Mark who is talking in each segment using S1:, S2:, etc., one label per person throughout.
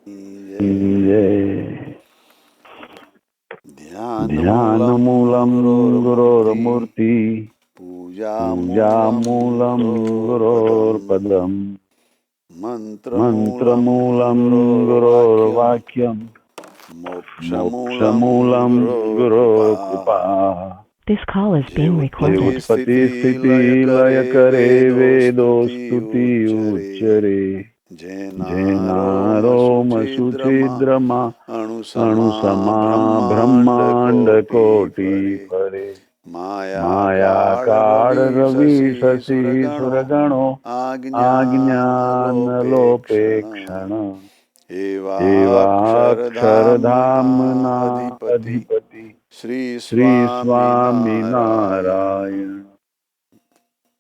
S1: जय।
S2: ध्यानमूलं
S1: ध्यानमूलं
S2: गुरोर्मूर्ति
S1: गुरोर्मूर्ति
S2: पूजामूलं
S1: पूजामूलं
S2: गुरोर्पदम्
S1: गुरोर्पदम्
S2: मन्त्रमूलं
S1: मन्त्रमूलं
S2: गुरोर्वाक्यं
S1: गुरोर्वाक्यं
S2: मोक्षमूलं
S1: मोक्षमूलं
S2: गुरोर्कृपा
S1: गुरोर्कृपा।
S3: This call is
S2: ये
S3: being
S1: ये
S3: recorded.
S1: उत्पत्ति स्थिति
S2: उत्पत्तिस्थितिलयकरे
S1: लय करे वेदो
S2: वेदोस्तुति
S1: स्तुति
S2: उच्चरे
S1: उच्चरे।
S2: जेनारो
S1: जेनारोमसुचिद्रमा
S2: मसुचिद्रमा अणुसमा
S1: अणुसमा
S2: ब्रह्माण्ड
S1: ब्रह्मांड
S2: कोटि
S1: कोटि
S2: परे
S1: परे। माया
S2: मायाकाळ
S1: काळ
S2: रवि
S1: रवि
S2: शशि
S1: शशि
S2: सुरगणो
S1: सुरगणो
S2: आज्ञानलोपेक्षण
S1: आज्ञानलोपेक्षण।
S2: एवाक्षरधाम्ना
S1: एवाक्षरधाम्ना
S2: अधिपति
S1: अधिपति
S2: श्री
S1: श्री
S2: स्वामी
S1: स्वामी
S2: नारायण।
S1: नारायण।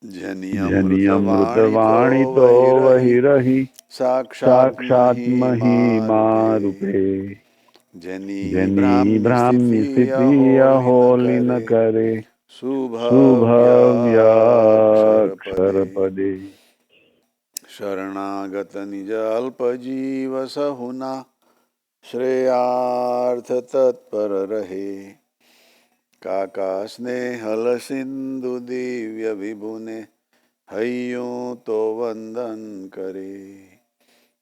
S2: जनि
S1: जनि
S2: अमृतवाणी तो
S1: अमृतवाणी तो
S2: वही रही
S1: वही रही
S2: साक्षात
S1: साक्षात
S2: महिमा रूपे।
S1: महिमा रूपे।
S2: जनि
S1: जनि
S2: ब्राह्मी
S1: ब्राह्मी
S2: स्थिति
S1: स्थिति
S2: अहोली न
S1: अहोली न
S2: करे
S1: करे।
S2: शुभव्याक्षर पदे।
S1: शुभव्याक्षर पदे।
S2: शरणागत निज अल्पजीव सहुना श्रेयार्थ तत्पर रहे। काका स्नेहल सिंधु दिव्य विभुने हइयों तो वंदन करे।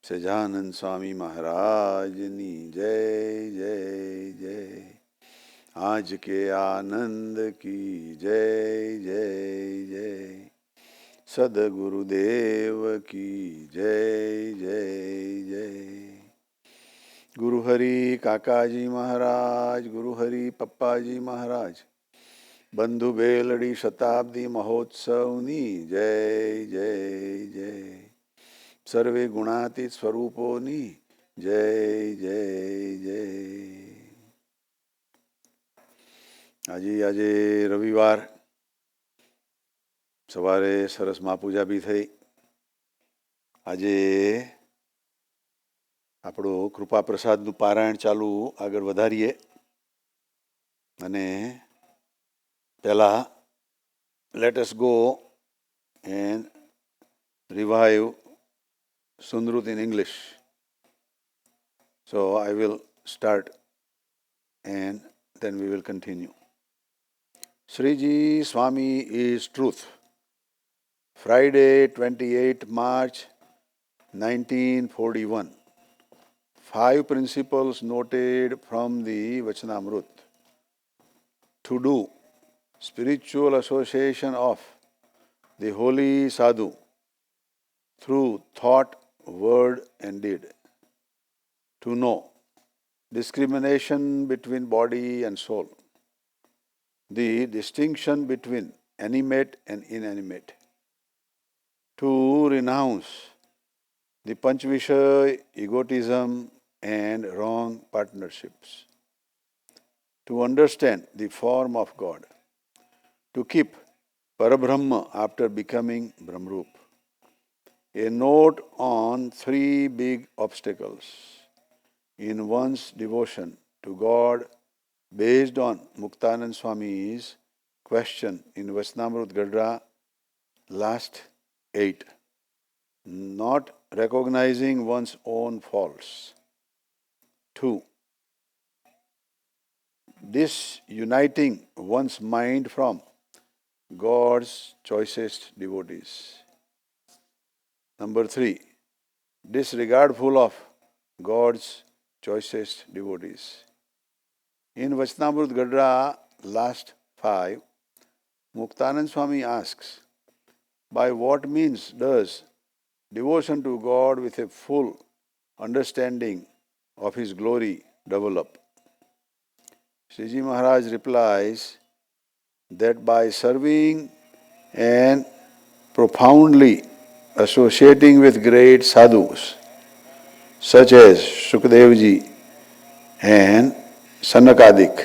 S2: सजानंद स्वामी महाराज नी जय जय जय। आज के आनंद की जय जय जय। सदगुरुदेव की जय जय जय। गुरु हरि काकाजी महाराज, गुरु हरि पप्पाजी महाराज, बंधु बेलड़ी शताब्दी महोत्सवनी जय जय जय। सर्वे गुणातीत स्वरूपोनी जय जय जय। આજે રવિવાર સવારે સરસ મહાપૂજા બી થઈ. આજે આપણું કૃપા પ્રસાદનું પારાયણ ચાલુ આગળ વધારીએ. અને પહેલાં let us go and revive Sundrut in English. So I will start and then we will continue. Sriji Swami is truth. Friday, 28 March 1941. 5 principles noted from the Vachanamrut. To do spiritual association of the holy sadhu through thought, word and deed. To know discrimination between body and soul. The distinction between animate and inanimate. To renounce the Panchvishay, egotism and wrong partnerships. To understand the form of God. To keep Parabrahma after becoming Brahmrup. A note on 3 big obstacles in one's devotion to God based on Muktanand Swami's question in Vachanamrut Gadra last 8. Not recognizing one's own faults. 2. Disuniting one's mind from God's choicest devotees. Number 3. Disregardful of God's choicest devotees. In Vachanamrut Gadra last 5, Muktanand Swami asks, by what means does devotion to God with a full understanding of His glory develop? Sriji Maharaj replies that by serving and profoundly associating with great sadhus such as Shukadevji and Sanakadik,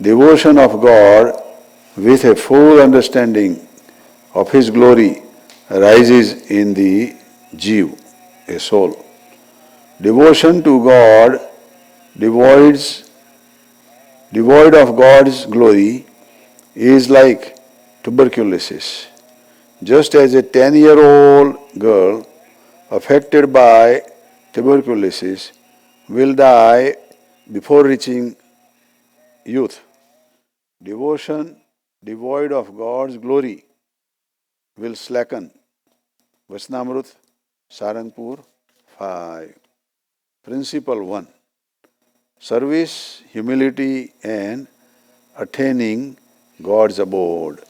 S2: devotion of God with a full understanding of His glory arises in the Jeev, a soul. Devotion to God devoid of God's glory is like tuberculosis. Just as a 10-year-old girl affected by tuberculosis will die before reaching youth. Devotion devoid of God's glory will slacken. Vachanamrut, Sarangpur 5. Principle 1. Service, humility and attaining God's abode.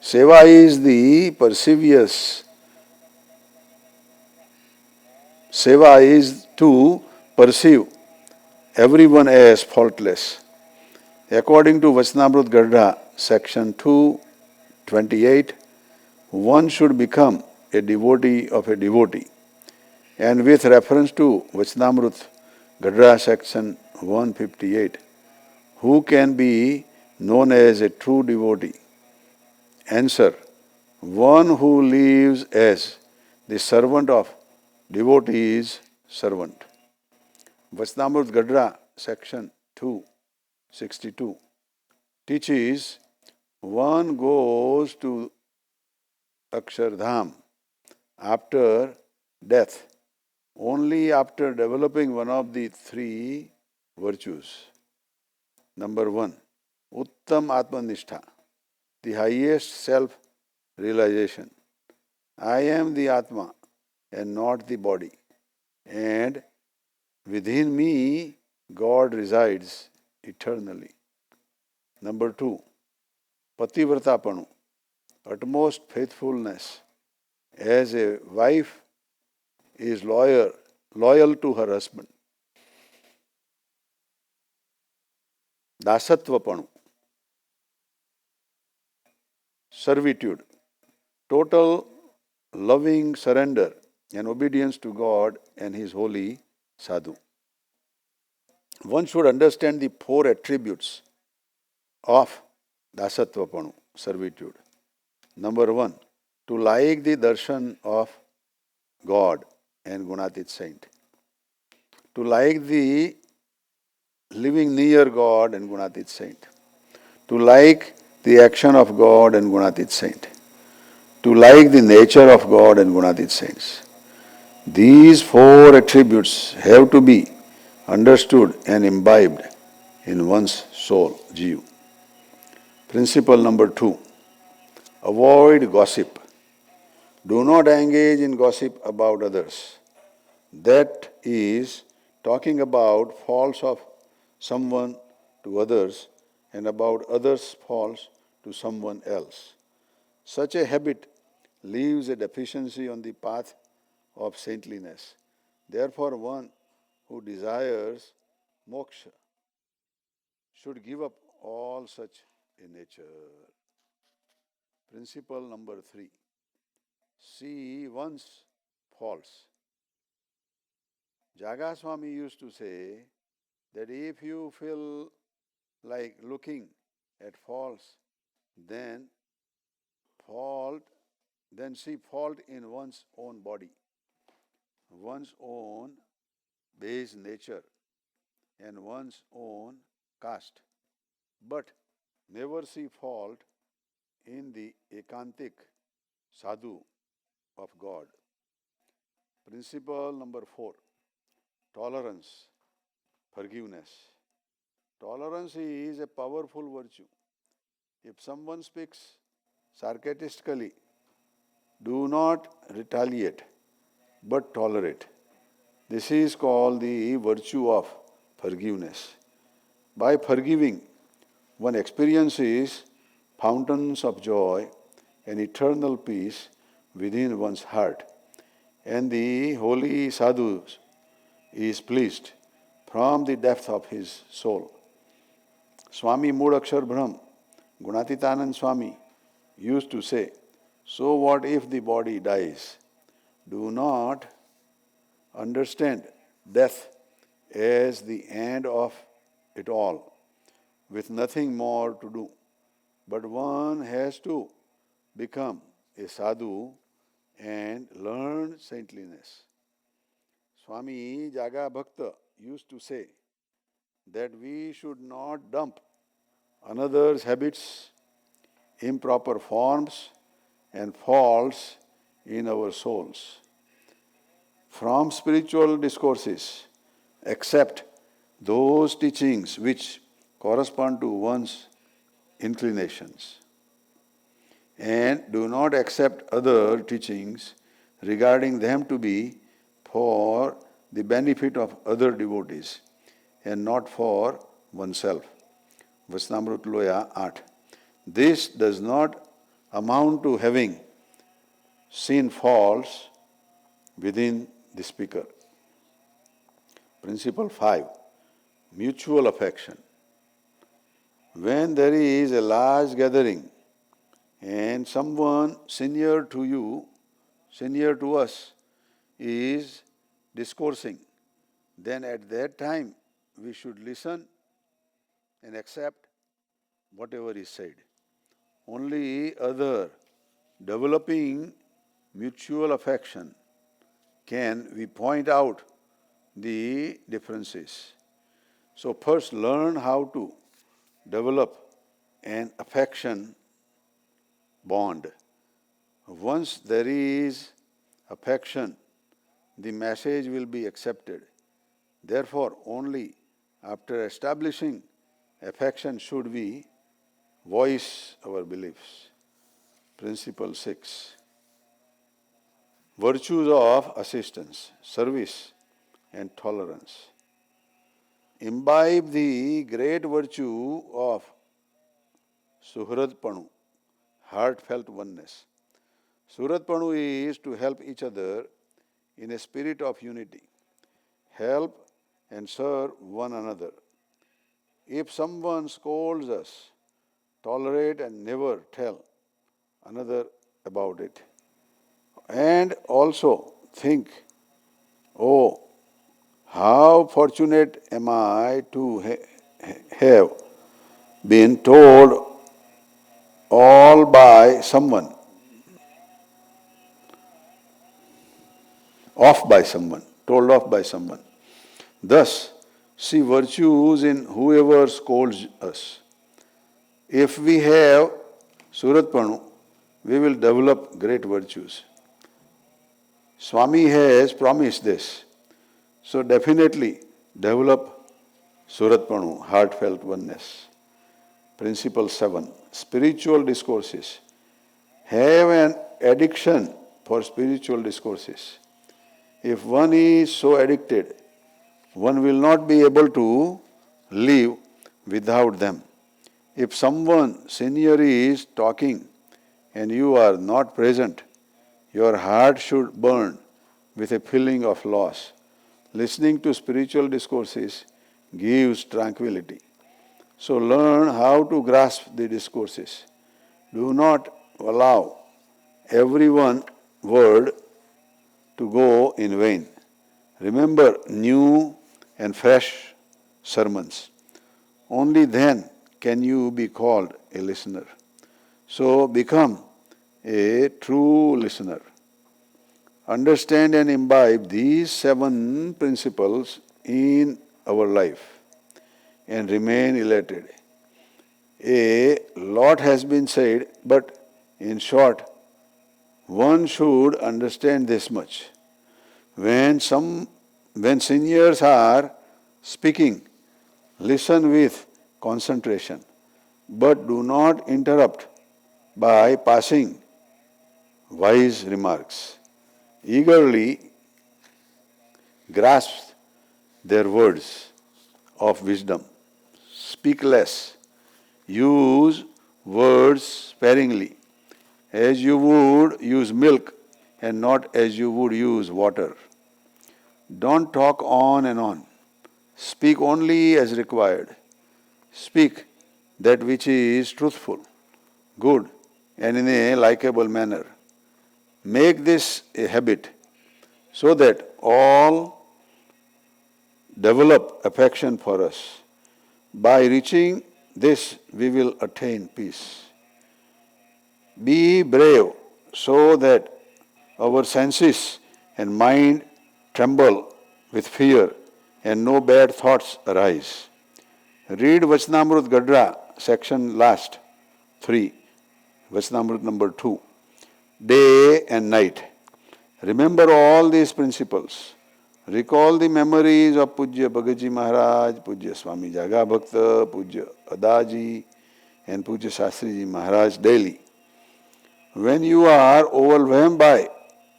S2: Seva is the perseverance. Seva is to perceive everyone as faultless. According to Vachanamrut Gadha, section 228, one should become a devotee of a devotee. And with reference to Vachanamrut Gadha, section 158, who can be known as a true devotee? Answer: one who lives as the servant of devotee's servant. Vachanamrut Gadra, section 262, teaches one goes to Akshardham after death only after developing one of the three virtues. Number 1, Uttam Atmanishtha, the highest self-realization. I am the Atma and not the body, and within me God resides eternally. Number 2, Pativrtapanu, utmost faithfulness. As a wife is loyal to her husband. Dasatvapanu, servitude, total loving surrender and obedience to God and His holy sadhu. One should understand the 4 attributes of Dasatvapanu, servitude. Number 1, to like the darshan of God and Gunatit saint. To like the living near God and Gunatit saint. To like the action of God and Gunatit saint. To like the nature of God and Gunatit saints. These 4 attributes have to be understood and imbibed in one's soul, jiva. Principle number 2, avoid gossip. Do not engage in gossip about others. That is, talking about faults of someone to others and about others' faults to someone else. Such a habit leaves a deficiency on the path of saintliness. Therefore, one who desires moksha should give up all such a nature. Principle number 3, see one's faults. Jaga Swami used to say that if you feel like looking at faults, then see fault in one's own body, one's own base nature, and one's own caste. But never see fault in the ekantik sadhu of God. Principle number 4, tolerance, forgiveness. Tolerance is a powerful virtue. If someone speaks sarcastically, do not retaliate, but tolerate. This is called the virtue of forgiveness. By forgiving, one experiences fountains of joy and eternal peace within one's heart, and the holy sadhu is pleased from the depth of his soul. Swami Moodakshar Brahm, Gunatitanand Swami, used to say, so what if the body dies? Do not understand death as the end of it all, with nothing more to do. But one has to become a sadhu and learn saintliness. Swami Jaga Bhakta used to say that we should not dump another's habits, improper forms, and faults in our souls. from spiritual discourses accept those teachings which correspond to one's inclinations, and do not accept other teachings regarding them to be for the benefit of other devotees and not for oneself. Vachnamrut Loya 8. This does not amount to having seen faults within the speaker. Principle 5. Mutual affection. When there is a large gathering and someone senior to you, senior to us, is discoursing, then at that time we should listen and accept whatever is said. Only other developing mutual affection can we point out the differences. So first learn how to develop an affection bond. Once there is affection, the message will be accepted. Therefore, only after establishing affection should we voice our beliefs. Principle 6. Virtues of assistance, service, and tolerance. Imbibe the great virtue of Suhradpanu, heartfelt oneness. Suhradpanu is to help each other in a spirit of unity, help and serve one another. If someone scolds us, tolerate and never tell another about it. And also think, oh, how fortunate am I to have been told all by someone, told off by someone. Thus, see virtues in whoever scolds us. If we have Suhradpanu, we will develop great virtues. Swami has promised this. So definitely develop Suhradpanu, heartfelt oneness. Principle 7. Spiritual discourses. Have an addiction for spiritual discourses. If one is so addicted, one will not be able to live without them. If someone senior is talking and you are not present, your heart should burn with a feeling of loss. Listening to spiritual discourses gives tranquility. So learn how to grasp the discourses. Do not allow every one word to go in vain. Remember new and fresh sermons. Only then can you be called a listener. So become a true listener. Understand and imbibe these 7 principles in our life and remain elated. A lot has been said, but in short, one should understand this much. When seniors are speaking, listen with concentration, but do not interrupt by passing wise remarks. Eagerly grasp their words of wisdom. Speak less. Use words sparingly, as you would use milk and not as you would use water. Don't talk on and on. Speak only as required. Speak that which is truthful, good, and in a likable manner. Make this a habit so that all develop affection for us. By reaching this, we will attain peace. Be brave so that our senses and mind tremble with fear and no bad thoughts arise. Read Vachnamrut Gadra, section last 3, Vachnamrut number 2. Day and night. Remember all these principles. Recall the memories of Pujya Bhagatji Maharaj, Pujya Swami Jaga Bhakta, Pujya Adaji, and Pujya Shastriji Maharaj daily. When you are overwhelmed by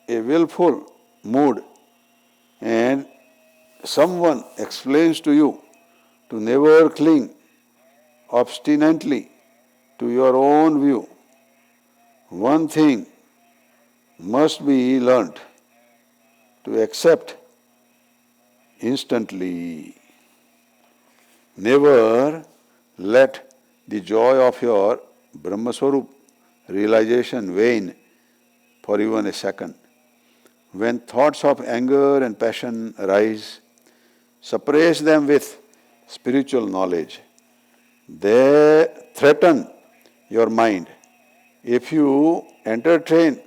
S2: a willful mood and someone explains to you to never cling obstinately to your own view, one thing must be learnt to accept instantly. Never let the joy of your Brahmaswarup realization wane for even a second. When thoughts of anger and passion arise, suppress them with spiritual knowledge. They threaten your mind. If you entertain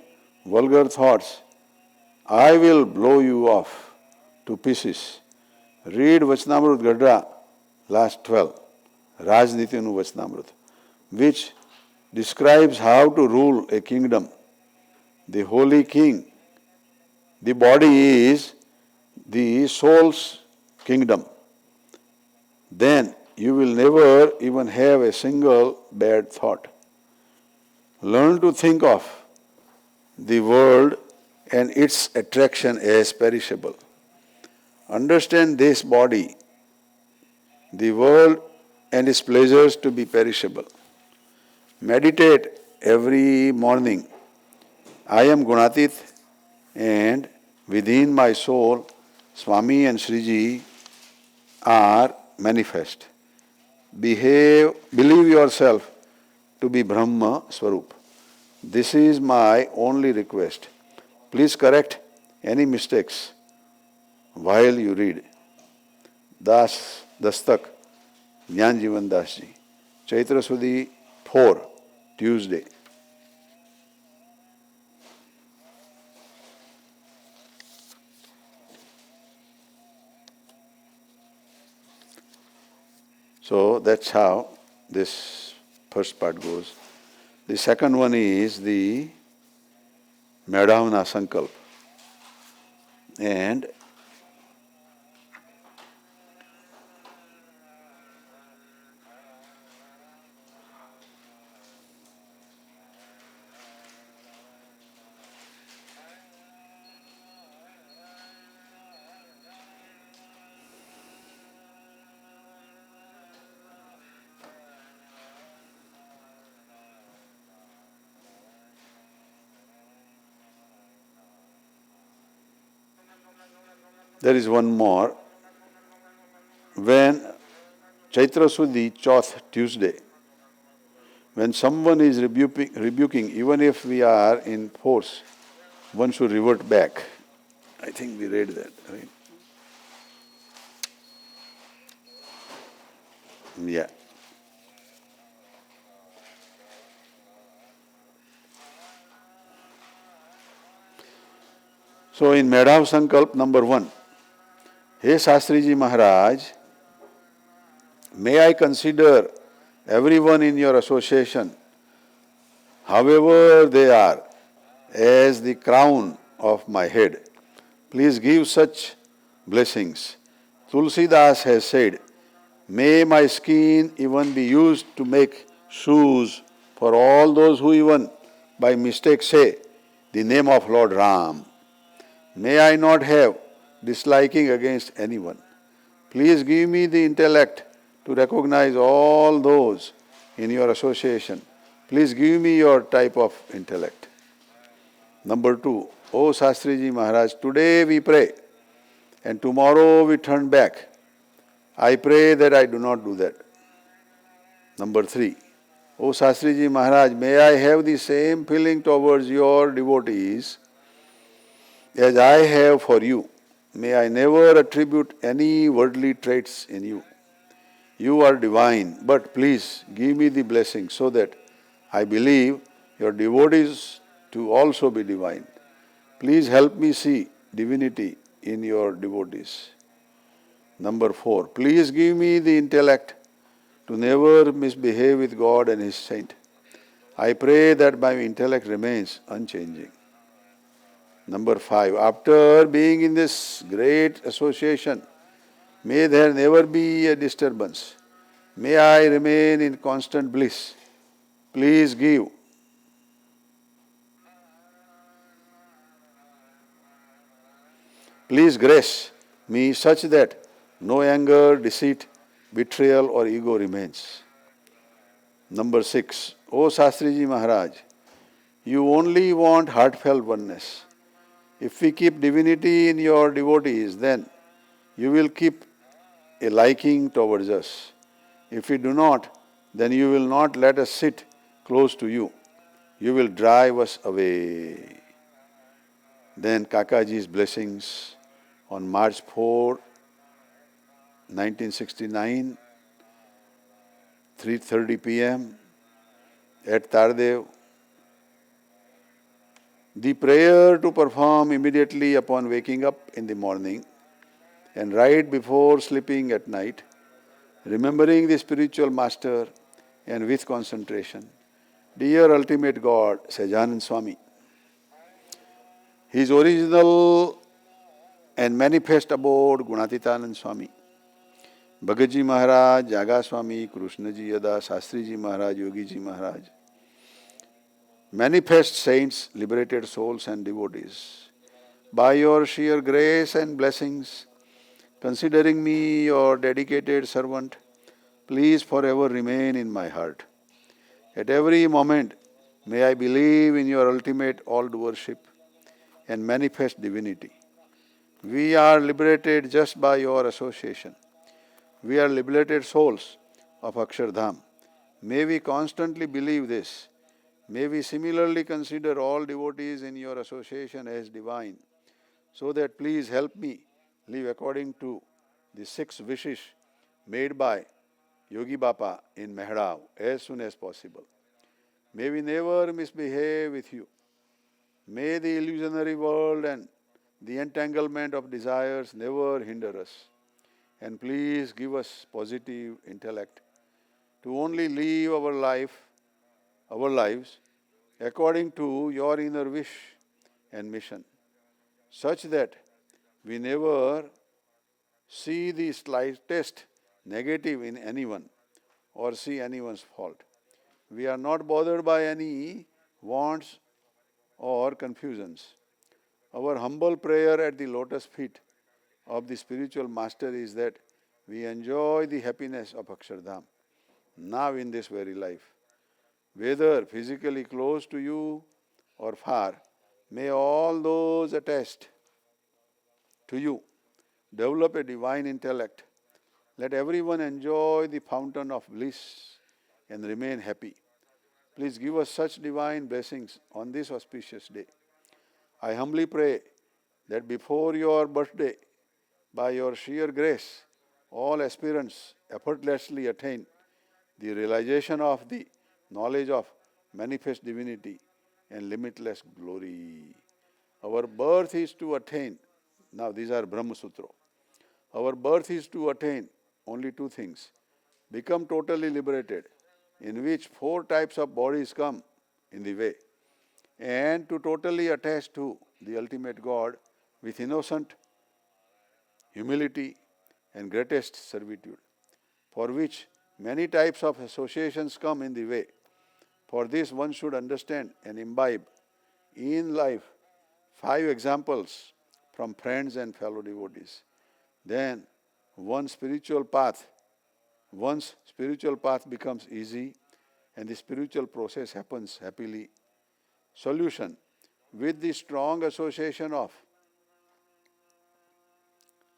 S2: vulgar thoughts, I will blow you off to pieces. Read Vachanamrut Gadra, last 12, Rajnitinu Vachanamrut, which describes how to rule a kingdom. The holy king, the body is the soul's kingdom. Then you will never even have a single bad thought. Learn to think of the world and its attraction as perishable. Understand this body, the world and its pleasures to be perishable. Meditate every morning. I am Gunatit and within my soul, Swami and Sriji are manifest. Believe yourself to be Brahma Swarup. This is my only request. Please correct any mistakes while you read. Dastak, Jnana Jivan Das Ji. Chaitra Sudhi 4, Tuesday. So that's how this first part goes. The second one is the Madhavana Sankalp. And there is one more. When Chaitra Sudhi, Chauth, Tuesday, when someone is rebuking, even if we are in force, one should revert back. I think we read that, right? Yeah. So in Madhav Sankalp number 1, Hey Shastriji Maharaj, may I consider everyone in your association, however they are, as the crown of my head. Please give such blessings. Tulsidas has said, may my skin even be used to make shoes for all those who even by mistake say the name of Lord Ram. May I not have disliking against anyone. Please give me the intellect to recognize all those in your association. Please give me your type of intellect. Number 2, O Shastriji Maharaj, today we pray and tomorrow we turn back. I pray that I do not do that. Number 3, O Shastriji Maharaj, may I have the same feeling towards your devotees as I have for you. May I never attribute any worldly traits in you. You are divine, but please give me the blessing so that I believe your devotees to also be divine. Please help me see divinity in your devotees. Number 4, please give me the intellect to never misbehave with God and His saint. I pray that my intellect remains unchanging. Number 5, after being in this great association, may there never be a disturbance. May I remain in constant bliss. Please give. Please grace me such that no anger, deceit, betrayal or ego remains. Number 6, O Shastriji Maharaj, you only want heartfelt oneness. If we keep divinity in your devotees, then you will keep a liking towards us. If we do not, then you will not let us sit close to you. You will drive us away. Then Kakaji's blessings on March 4, 1969, 3:30 p.m. at Tardev. The prayer to perform immediately upon waking up in the morning and right before sleeping at night, remembering the spiritual master and with concentration. Dear ultimate God, Sajanand Swami, His original and manifest abode, Gunatitanand Swami, Bhagatji Maharaj, Jaga Swami, Krishnaji Yada, Shastriji Maharaj, Yogiji Maharaj, manifest saints, liberated souls and devotees. By your sheer grace and blessings, considering me your dedicated servant, please forever remain in my heart. At every moment, may I believe in your ultimate all-doership and manifest divinity. We are liberated just by your association. We are liberated souls of Akshardham. May we constantly believe this. May we similarly consider all devotees in your association as divine, so that please help me live according to the 6 wishes made by Yogi Bapa in Mehrav as soon as possible. May we never misbehave with you. May the illusionary world and the entanglement of desires never hinder us. And please give us positive intellect to only live our lives according to your inner wish and mission, such that we never see the slightest negative in anyone or see anyone's fault. We are not bothered by any wants or confusions. Our humble prayer at the lotus feet of the spiritual master is that we enjoy the happiness of Akshardham now in this very life. Whether physically close to you or far, may all those attached to you develop a divine intellect. Let everyone enjoy the fountain of bliss and remain happy. Please give us such divine blessings on this auspicious day. I humbly pray that before your birthday, by your sheer grace, all aspirants effortlessly attain the realization of the knowledge of manifest divinity and limitless glory. Our birth is to attain, now these are Brahma Sutra, our birth is to attain only 2 things: become totally liberated, in which 4 types of bodies come in the way, and to totally attach to the ultimate God with innocent humility and greatest servitude, for which many types of associations come in the way. For this one should understand and imbibe in life 5 examples from friends and fellow devotees. Then one's spiritual path becomes easy and the spiritual process happens happily. Solution: with the strong association of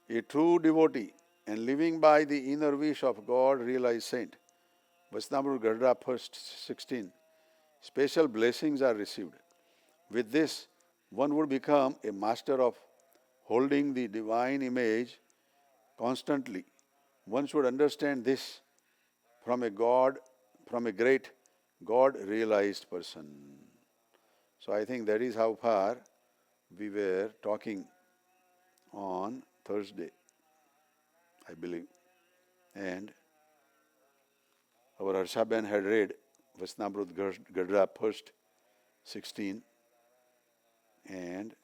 S2: a true devotee and living by the inner wish of God realized saint, Vaisnava Gadra 1st 16, special blessings are received. With this, one would become a master of holding the divine image constantly. One should understand this from a great God-realized person. So I think that is how far we were talking on Thursday, I believe. And our Harshaben had read Vaisnava Gadra 1st 16, and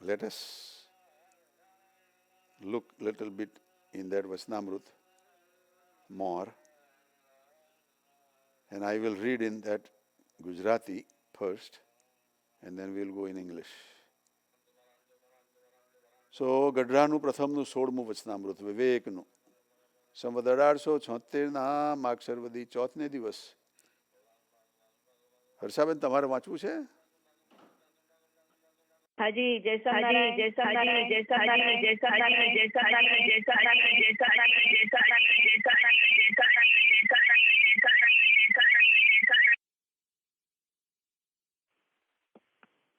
S2: Let us look little bit in that Vachanamrut more. And I will read in that Gujarati first, and then we'll go in English. So, ગઢડાનું પ્રથમનું 16મું વચનામૃત વિવેકનું સંવત 1876ના માગસરવદી ચોથને દિવસ. હર્ષાબેન, તમારે વાંચવું છે?
S4: હાજી, જય સ્વામિનારાયણ, જય સ્વામિનારાયણ, જય સ્વામિનારાયણ, જય સ્વામિનારાયણ, જય સ્વામિનારાયણ, જય સ્વામિનારાયણ, જય સ્વામિનારાયણ, જય સ્વામિનારાયણ, જય સ્વામિનારાયણ, જય સ્વામિનારાયણ, જય સ્વામિનારાયણ, જય સ્વામિનારાયણ.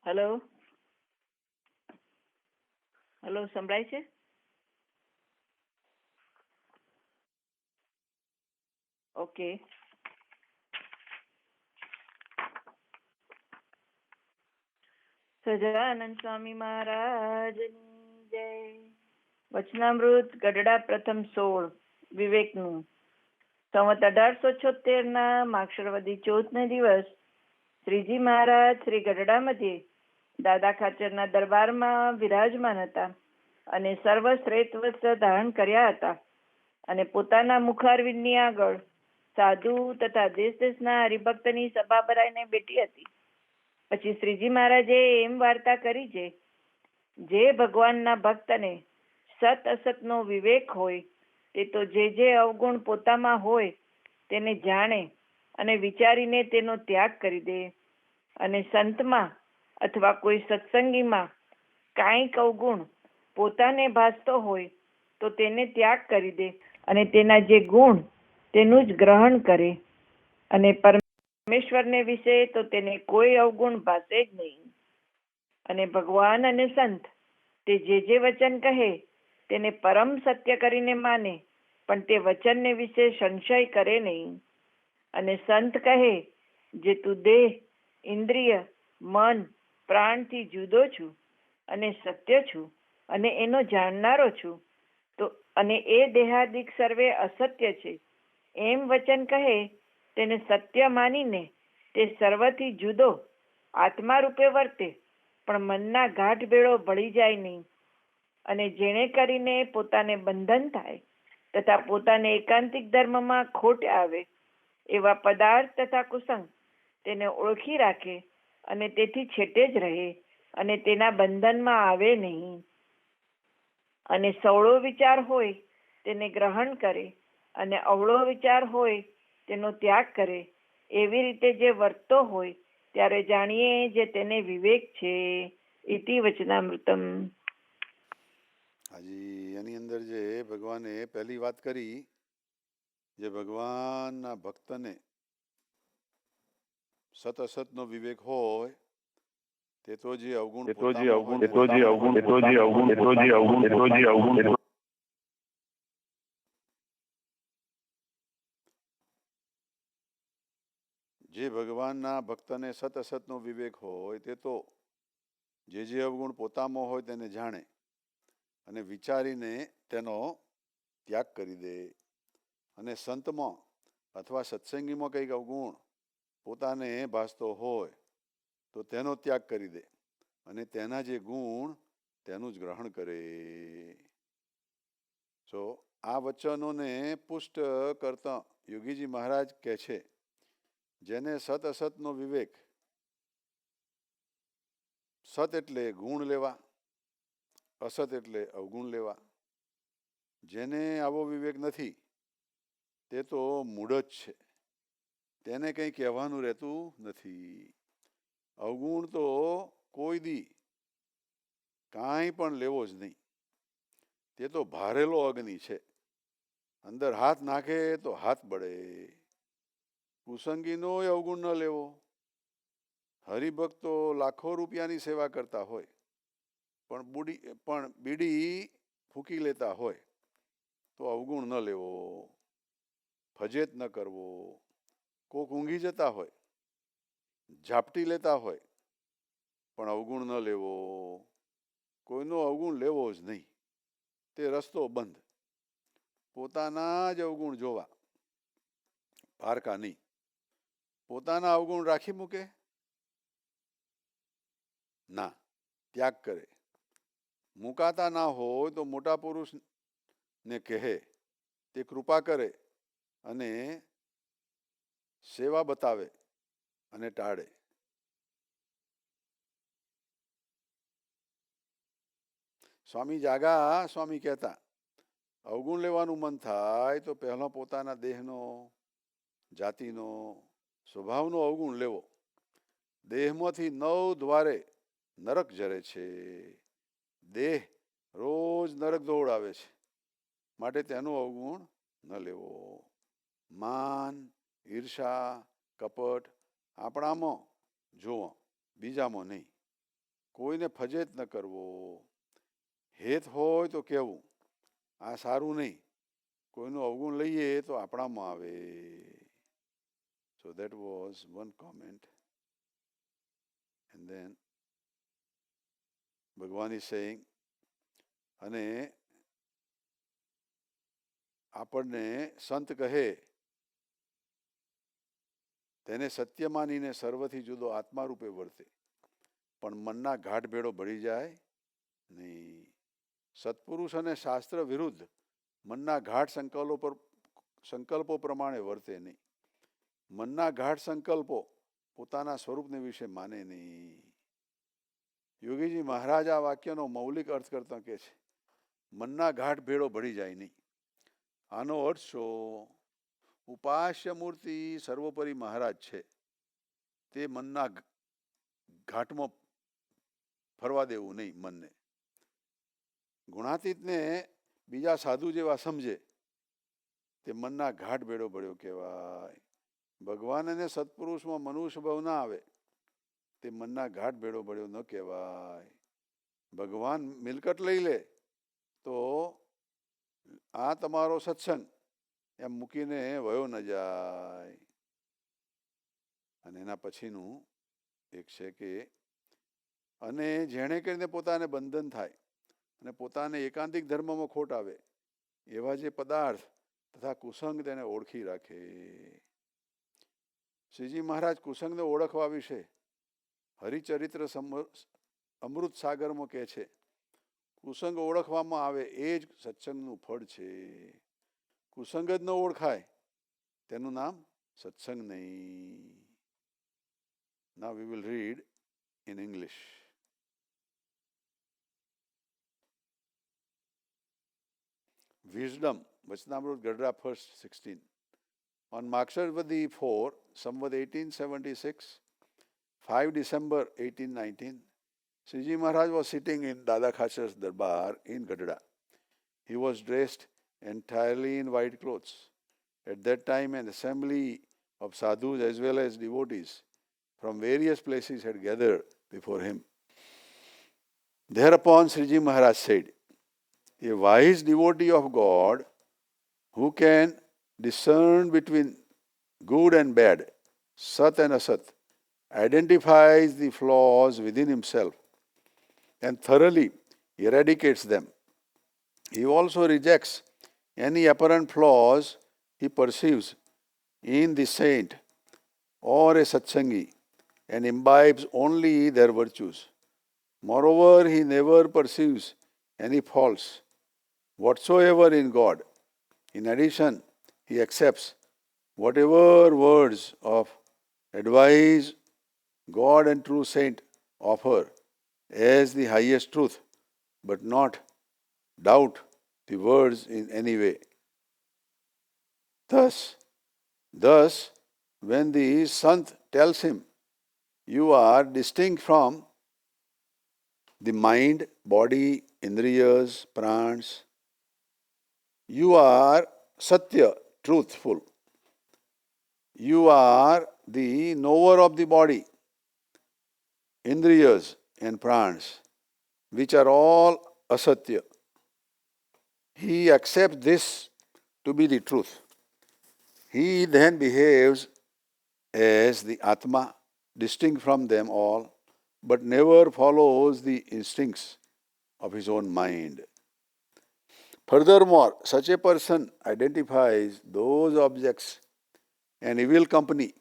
S4: હેલો હેલો, સંભળાય છે? ઓકે. સહજાનંદ સ્વામી મહારાજની જય. વચનામૃત ગઢડા પ્રથમ 16 વિવેકનું સંવત 1876ના માક્ષરવદી 14ને દિવસ શ્રીજી મહારાજ શ્રી ગઢડા મધ્યે દાદા ખાચરના દરબારમાં વિરાજમાન હતા અને સર્વ શ્રેષ્ઠ વસ્ત્ર ધારણ કર્યા હતા અને પોતાના મુખારવિંદની આગળ સાધુ તથા દેશ દેશના હરિભક્તની સભા ભરાઈને બેઠી હતી. પછી શ્રીજી મહારાજે એમ વાર્તા કરી છે, જે ભગવાનના ભક્તને સત અસતનો વિવેક હોય તે તો જે અવગુણ પોતામાં હોય તેને જાણે અને વિચારીને તેનો ત્યાગ કરી દે, અને સંતમાં અથવા કોઈ સત્સંગીમાં કાંઈક અવગુણ પોતાને ભાસતો હોય તો તેને ત્યાગ કરી દે અને તેના જે ગુણ તેનું જ ગ્રહણ કરે, અને પરમેશ્વરને વિશે તો તેને કોઈ અવગુણ ભાસે જ નહીં. અને ભગવાન અને સંત તે જે વચન કહે તેને પરમ સત્ય કરીને માને, પણ તે વચનને વિશે સંશય કરે નહીં. અને સંત કહે, જે તું દેહ, ઇન્દ્રિય, મન, પ્રાણથી જુદો છું અને સત્ય છું અને એનો જાણનારો છું, તો અને એ દેહાદિક સર્વે અસત્ય છે એમ વચન કહે, તેને સત્ય માનીને તે સર્વથી જુદો આત્મા રૂપે વર્તે, પણ મનના ગાઢ બેડો ભળી જાય નહીં. અને જેણે કરીને પોતાને બંધન થાય તથા પોતાને એકાંતિક ધર્મમાં ખોટ આવે એવા પદાર્થ તથા કુસંગ તેને ઓળખી રાખે અને તેથી છેટે જ રહે અને તેના બંધનમાં આવે નહીં. અને સવળો વિચાર હોય તેને ગ્રહણ કરે અને અવળો વિચાર હોય તેનો ત્યાગ કરે, એવી રીતે જે વર્તતો હોય ત્યારે જાણીએ જે તેને વિવેક છે. ઇતિ વચનામૃતમ.
S2: હાજી, એની અંદર જે ભગવાને પહેલી વાત કરી, જે ભગવાનના ભક્તને સત અસતનો વિવેક હોય તે તો જે અવગુણ જે ભગવાનના ભક્તને સત અસતનો વિવેક હોય તે તો જે અવગુણ પોતામાં હોય તેને જાણે અને વિચારીને તેનો ત્યાગ કરી દે. અને સંતમાં અથવા સત્સંગીમાં કંઈક અવગુણ પોતાને ભાસતો હોય તો તેનો ત્યાગ કરી દે અને તેના જે ગુણ તેનું જ ગ્રહણ કરે. તો આ વચનોને પુષ્ટ કરતા યોગીજી મહારાજ કહે છે, જેને સત અસતનો વિવેક, સત એટલે ગુણ લેવા, અસત એટલે અવગુણ લેવા, જેને આવો વિવેક નથી તે તો મૂઢ જ છે, તેને કંઈ કહેવાનું રહેતું નથી. અવગુણ તો કોઈ દી કાંઈ પણ લેવો જ નહીં, તે તો ભારેલો અગ્નિ છે, અંદર હાથ નાખે તો હાથ બળે. કુસંગીનો અવગુણ ન લેવો. હરિભક્તો લાખો રૂપિયાની સેવા કરતા હોય પણ બીડી ફૂંકી લેતા હોય તો અવગુણ ન લેવો. ફજેત ન કરવો. કોક ઊંઘી જતા હોય, ઝાપટી લેતા હોય, પણ અવગુણ ન લેવો. કોઈનો અવગુણ લેવો જ નહીં, તે રસ્તો બંધ. પોતાના જ અવગુણ જોવા, પારકા નહીં. પોતાના અવગુણ રાખી મૂકે ના, ત્યાગ કરે મુકાતા ના હોય તો મોટા પુરુષને કહે, તે કૃપા કરે અને સેવા બતાવે અને ટાળે. સ્વામી જાગા સ્વામી કહેતા, અવગુણ લેવાનું મન થાય તો પહેલો પોતાના દેહનો, જાતિનો, સ્વભાવનો અવગુણ લેવો. દેહમાંથી 9 દ્વારે નરક જરે છે. દેહ રોજ નરક દોડાવે છે, માટે તેનો અવગુણ ન લેવો. માન, ઈર્ષા, કપટ આપણામાં જોવો, બીજામાં નહીં. કોઈને ફજેત ન કરવો. હેત હોય તો કહેવું, આ સારું નહીં. કોઈનું અવગુણ લઈએ તો આપણામાં આવે. So that was one comment. And then ભગવાન is saying, અને આપણને સંત કહે તેને સત્ય માનીને સર્વથી જુદો આત્મા રૂપે વર્તે, પણ મનના ઘાટ ભેળો ભળી જાય નહીં. સત્પુરુષ અને શાસ્ત્ર વિરુદ્ધ મનના ઘાટ સંકલ્પો પ્રમાણે વર્તે નહીં. મનના ઘાટ સંકલ્પો પોતાના સ્વરૂપને વિશે માને નહીં. યોગીજી મહારાજ આ વાક્યનો મૌલિક અર્થ કરતા કહે છે, મનના ઘાટ ભેળો ભળી જાય નહીં. આનો અર્થ શું? ઉપાસ્ય મૂર્તિ સર્વોપરી મહારાજ છે, તે મનના ઘાટમાં ફરવા દેવું નહીં. મનને ગુણાતીતને બીજા સાધુ જેવા સમજે તે મનના ઘાટ ભેળો ભળ્યો કહેવાય. ભગવાન અને સત્પુરુષમાં મનુષ્ય ભાવ ના આવે તે મનના ઘાટ ભેળો ભળ્યો ન કહેવાય. ભગવાન મિલકત લઈ લે તો આ તમારો સત્સંગ એમ મૂકીને વયો ન જાય. અને એના પછીનું એક છે કે, અને જેણે કરીને પોતાને બંધન થાય અને પોતાને એકાંતિક ધર્મમાં ખોટ આવે એવા જે પદાર્થ તથા કુસંગ તેને ઓળખી રાખે. શ્રીજી મહારાજ કુસંગને ઓળખવા વિશે હરિચરિત્ર અમૃત સાગરમાં કહે છે, કુસંગ ઓળખવામાં આવે એ જ સત્સંગનું ફળ છે. કુસંગ જ ન ઓળખાય તેનું નામ સત્સંગ નહીં. Now we will read in English. Wisdom, Vachanamrut Gadra 1st 16. On Maksharvadi 4, Samvat 1876, 5 December 1819, Sriji Maharaj was sitting in Dada Khachar's darbar in Gadra. He was dressed entirely in white clothes. At that time, an assembly of sadhus as well as devotees from various places had gathered before him. Thereupon Sriji Maharaj said, a wise devotee of God who can discern between good and bad, Sat and Asat, identifies the flaws within himself and thoroughly eradicates them. He also rejects any apparent flaws he perceives in the saint or a satsangi and imbibes only their virtues. Moreover, he never perceives any faults whatsoever in God. In addition, he accepts whatever words of advice God and true saint offer as the highest truth, but not doubt the words in any way. Thus, when the Sant tells him, you are distinct from the mind, body, indriyas, prans, you are Satya, truthful. You are the knower of the body, indriyas and prans, which are all asatya. He accepts this to be the truth. He then behaves as the Atma, distinct from them all, but never follows the instincts of his own mind. Furthermore, such a person identifies those objects and evil company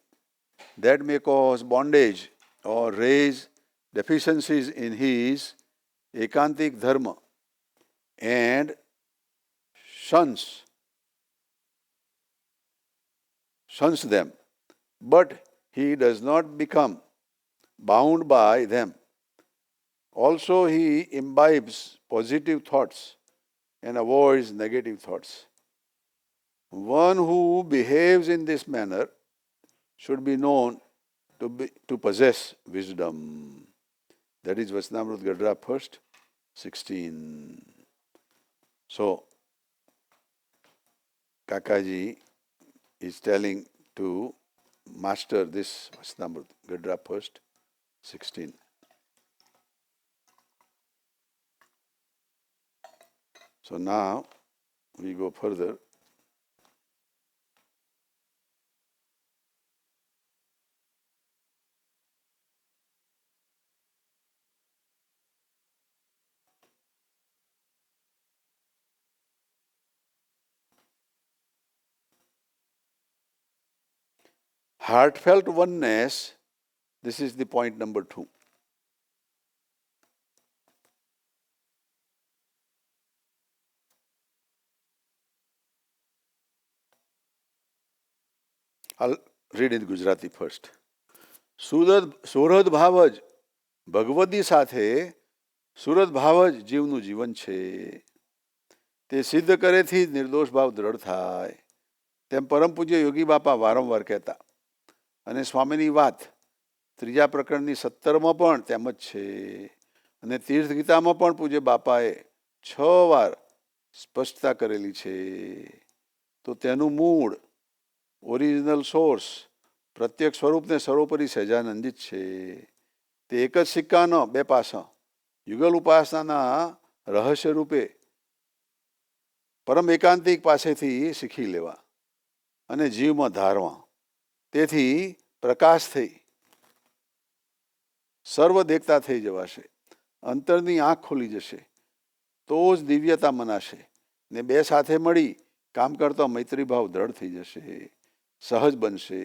S2: that may cause bondage or raise deficiencies in his ekantik dharma and shuns them, but he does not become bound by them. Also, he imbibes positive thoughts and avoids negative thoughts. One who behaves in this manner should be known to possess wisdom. That is Vachanamrut Gadra 1st, 16. So, Kakaji is telling to master this Vachanamrut Gadra 1st, 16. So now we go further. Heartfelt oneness, this is the point number 2. I'll read in Gujarati first. સુરદ ભાવ જ ભગવદી સાથે સુરદ ભાવ જ જીવનું જીવન છે. તે સિદ્ધ કરેથી જ નિર્દોષ ભાવ દ્રઢ થાય તેમ પરમ પૂજ્ય યોગી બાપા વારંવાર કહેતા. અને સ્વામીની વાત ત્રીજા પ્રકરણની 17માં પણ તેમ જ છે. અને તીર્થ ગીતામાં પણ પૂજ્ય બાપાએ 6 વાર સ્પષ્ટતા કરેલી છે. તો તેનું મૂળ ઓરિજિનલ સોર્સ પ્રત્યેક સ્વરૂપને સર્વોપરી સહજાનંદિત છે. તે એક જ સિક્કાનો 2 પાસા યુગલ ઉપાસનાના રહસ્ય રૂપે પરમ એકાંતિક પાસેથી શીખી લેવા અને જીવમાં ધારવા. તેથી પ્રકાશ થઈ સર્વ દેખતા થઈ જવાશે. અંતરની આંખ ખોલી જશે તો જ દિવ્યતા મનાશે ને 2 સાથે મળી કામ કરતા મૈત્રી ભાવ દ્રઢ થઈ જશે, સહજ બનશે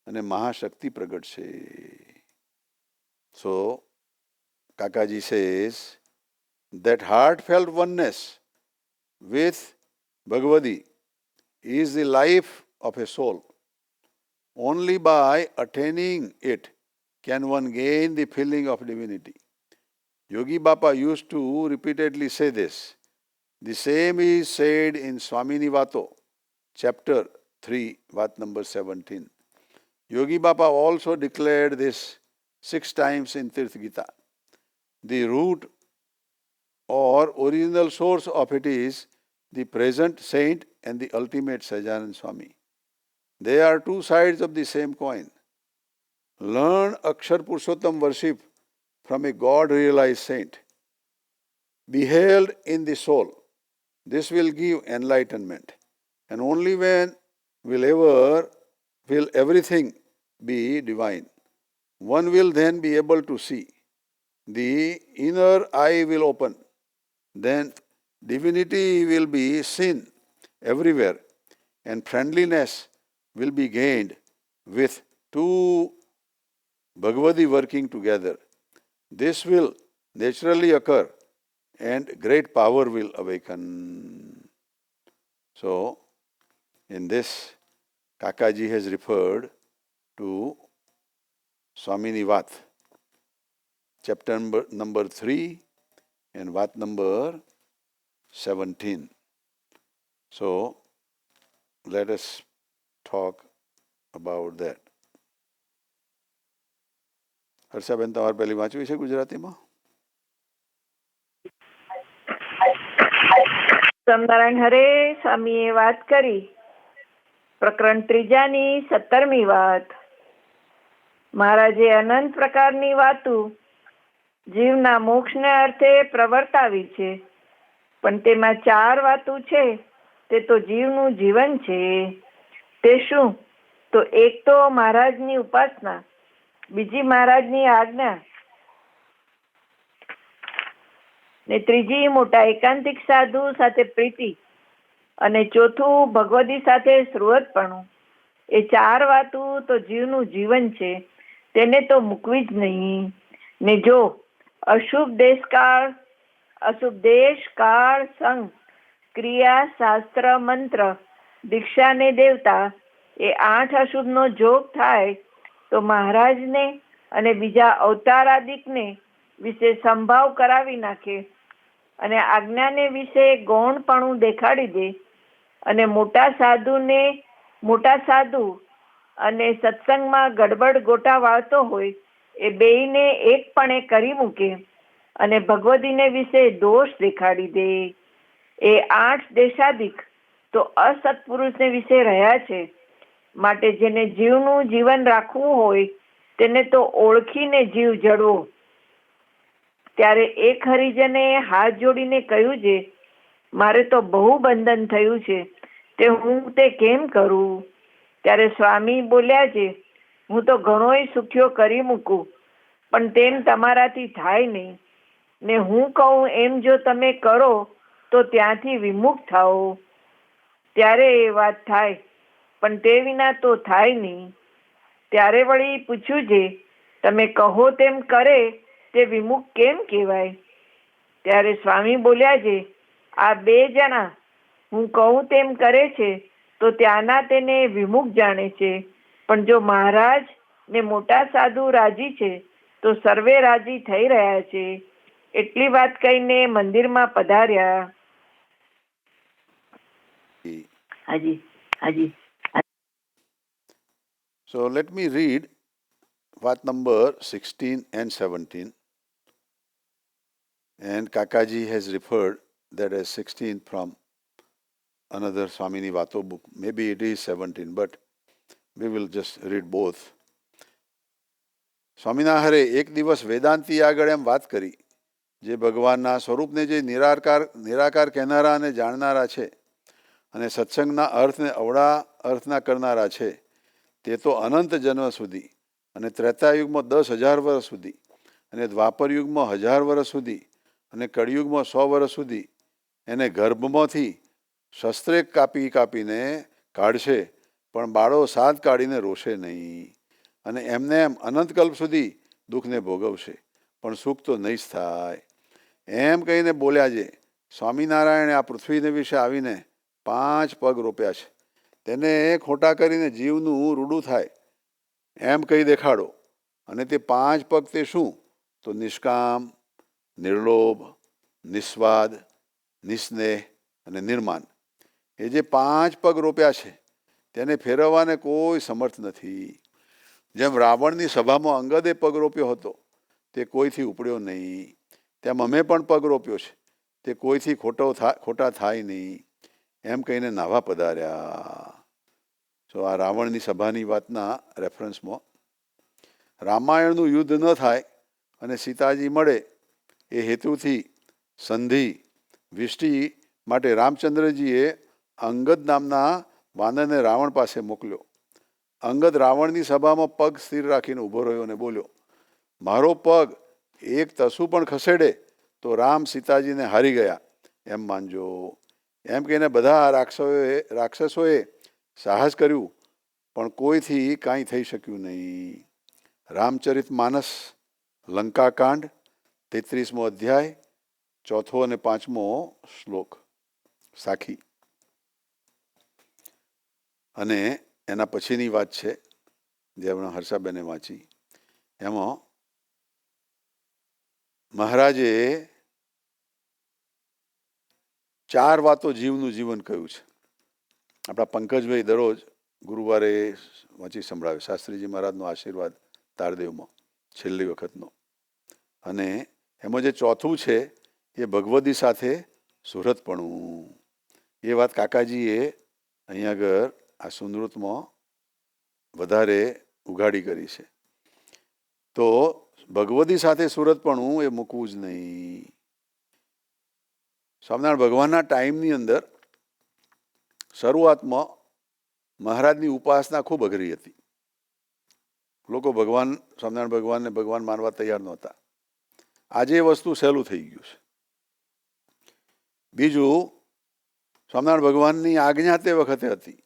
S2: અને Mahashakti પ્રગટશે. So, Kakaji says that heartfelt oneness with Bhagavadi is the life of a soul. Only by attaining it can one gain the feeling of divinity. Yogi Bapa used to repeatedly say this. The same is said in Swamini Vato, chapter 3, Vat number 17. Yogi Bapa also declared this 6 times in Tirth Gita. The root or original source of it is the present saint and the ultimate Sahajanand Swami. They are 2 sides of the same coin. Learn Akshar Purushottam worship from a God-realized saint, beheld in the soul. This will give enlightenment. And only when will everything be divine. One will then be able to see. The inner eye will open. Then divinity will be seen everywhere, and friendliness will be gained with 2 Bhagavadi working together. This will naturally occur and great power will awaken. So, in this, Kakaji has referred to Swamini Vat, chapter number 3 and Vat number 17. So, let us talk about that. Harshaben, તમારે પહેલી વાંચવી છે ગુજરાતીમાં?
S4: સ્વામિનારાયણ હરે. સ્વામીએ વાત કરી પ્રકરણ 3ની 17મી વાત. મહારાજે અનંત પ્રકારની વાતો જીવના મોક્ષને અર્થે પ્રવર્તાવી છે, પણ તેમાં 4 વાતો છે તે તો જીવનું જીવન છે. તે શું? તો એક તો મહારાજની ઉપાસના, બીજી મહારાજની આજ્ઞા, ને ત્રીજી મોટા એકાંતિક સાધુ સાથે પ્રીતિ, અને ચોથું ભગવદી સાથે શ્રુવતપણું. એ 4 વાતો તો જીવનું જીવન છે, તેને તો મૂકવી જ નહીં. ને જો અશુભ દેશકાળ અશુભ દેશ કાળ સંગ ક્રિયા શાસ્ત્ર મંત્ર દીક્ષા ને દેવતા એ 8 અશુભનો જોગ થાય તો મહારાજને અને બીજા અવતારાદિકને વિશે સંભાવ કરાવી નાખે અને આજ્ઞાને વિશે ગૌણપણું દેખાડી દે અને મોટા સાધુ અને સત્સંગમાં ગડબડ ગોટા વાળતો હોય એ બેયને એકપણે કરી મૂકે અને ભગવતીને વિશે દોષ દેખાડી દે. એ 8 દેશાદિક તો અસત્પુરુષને વિશે રહ્યા છે, માટે જેને જીવનું જીવન રાખવું હોય તેને તો ઓળખીને જીવ જડવો. ત્યારે એક હરિજને હાથ જોડીને કહ્યું છે, મારે તો બહુ બંધન થયું છે, હું તે કેમ કરું? ત્યારે સ્વામી બોલ્યા છે, હું તો ઘણોય સુખ્યો કરી મૂકું, પણ તેમ તમારાથી થાય નહીં, ને હું કહું એમ જો તમે કરો તો ત્યાંથી વિમુખ થાઓ. ત્યારે એ વાત થાય, પણ તે વિના તો થાય નહીં. ત્યારે વળી પૂછ્યું છે, તમે કહો તેમ કરે તે વિમુખ કેમ કહેવાય? ત્યારે સ્વામી બોલ્યા છે, આ 2 જણા હું કહું તેમ કરે છે તો ત્યાંના તેને વિમુખ જાણે છે, પણ જો મહારાજ ને મોટા સાધુ રાજી છે તો સર્વે રાજી થઈ રહ્યા છે. એટલી વાત કહીને મંદિરમાં પધાર્યા. હાજી હાજી.
S2: So let me read વાત number 16 and 17. And Kakaji has referred that as 16 from another Swamini Vato book. Maybe it is 17, but we will just read both. સ્વામિનાહરે એક દિવસ વેદાંતી આગળ એમ વાત કરી, જે ભગવાનના સ્વરૂપને જે નિરાકાર કહેનારા અને જાણનારા છે અને સત્સંગના અર્થને અવળા અર્થના કરનારા છે, તે તો અનંત જન્મ સુધી અને ત્રેતાયુગમાં 10,000 વર્ષ સુધી અને દ્વાપરયુગમાં 1000 વર્ષ સુધી અને કળિયુગમાં 100 વર્ષ સુધી એને ગર્ભમાંથી શસ્ત્રે કાપીને કાઢશે, પણ બાળો સાદ કાઢીને રોશે નહીં, અને એમને એમ અનંતકલ્પ સુધી દુઃખને ભોગવશે, પણ સુખ તો નહીં જ થાય. એમ કહીને બોલ્યા છે. સ્વામિનારાયણે આ પૃથ્વીને વિશે આવીને 5 પગ રોપ્યા છે, તેને ખોટા કરીને જીવનું રૂડું થાય એમ કહી દેખાડો. અને તે 5 પગ તે શું? તો નિષ્કામ, નિર્લોભ, નિસ્વાદ, નિસ્નેહ અને નિર્માન. એ જે 5 પગ રોપ્યા છે તેને ફેરવવાને કોઈ સમર્થ નથી. જેમ રાવણની સભામાં અંગદે પગ રોપ્યો હતો તે કોઈથી ઉપડ્યો નહીં, તેમ અમે પણ પગ રોપ્યો છે તે કોઈથી ખોટા થાય નહીં, એમ કહીને નાવા પધાર્યા. તો આ રાવણની સભાની વાતના રેફરન્સમાં રામાયણનું યુદ્ધ ન થાય અને સીતાજી મળે એ હેતુથી સંધિ વિષ્ટિ માટે રામચંદ્રજીએ અંગદ નામના વાનરને રાવણ પાસે મોકલ્યો. અંગદ રાવણની સભામાં પગ સ્થિર રાખીને ઊભો રહ્યો અને બોલ્યો, મારો પગ એક તસુ પણ ખસેડે તો રામ સીતાજીને હારી ગયા એમ માનજો. એમ કહીને બધા રાક્ષસોએ સાહસ કર્યું, પણ કોઈથી કાંઈ થઈ શક્યું નહીં. રામચરિત માનસ લંકાકાંડ 33મો અધ્યાય 4 અને 5મો શ્લોક સાખી. અને એના પછીની વાત છે જે હમણાં હર્ષાબેને વાંચી, એમાં મહારાજે 4 વાતો જીવનું જીવન કહ્યું છે. આપણા પંકજભાઈ દરરોજ ગુરુવારે વાંચી સંભળાવે, શાસ્ત્રીજી મહારાજનો આશીર્વાદ તારદેવમાં છેલ્લી વખતનો. અને એમાં જે 4થું છે એ ભગવદી સાથે સુરતપણું. એ વાત કાકાજીએ અહીંયા આગળ આ સુનૃતમાં વધારે ઉઘાડી કરી છે. તો ભગવદી સાથે સુરતપણું એ મૂકવું જ નહીં. સ્વામિનારાયણ ભગવાનના ટાઈમની અંદર શરૂઆતમાં મહારાજની ઉપાસના ખૂબ અઘરી હતી. લોકો સ્વામિનારાયણ ભગવાનને ભગવાન માનવા તૈયાર નહોતા. આજે એ વસ્તુ સહેલું થઈ ગયું છે. બીજું, સ્વામિનારાયણ ભગવાનની આજ્ઞા તે વખતે હતી,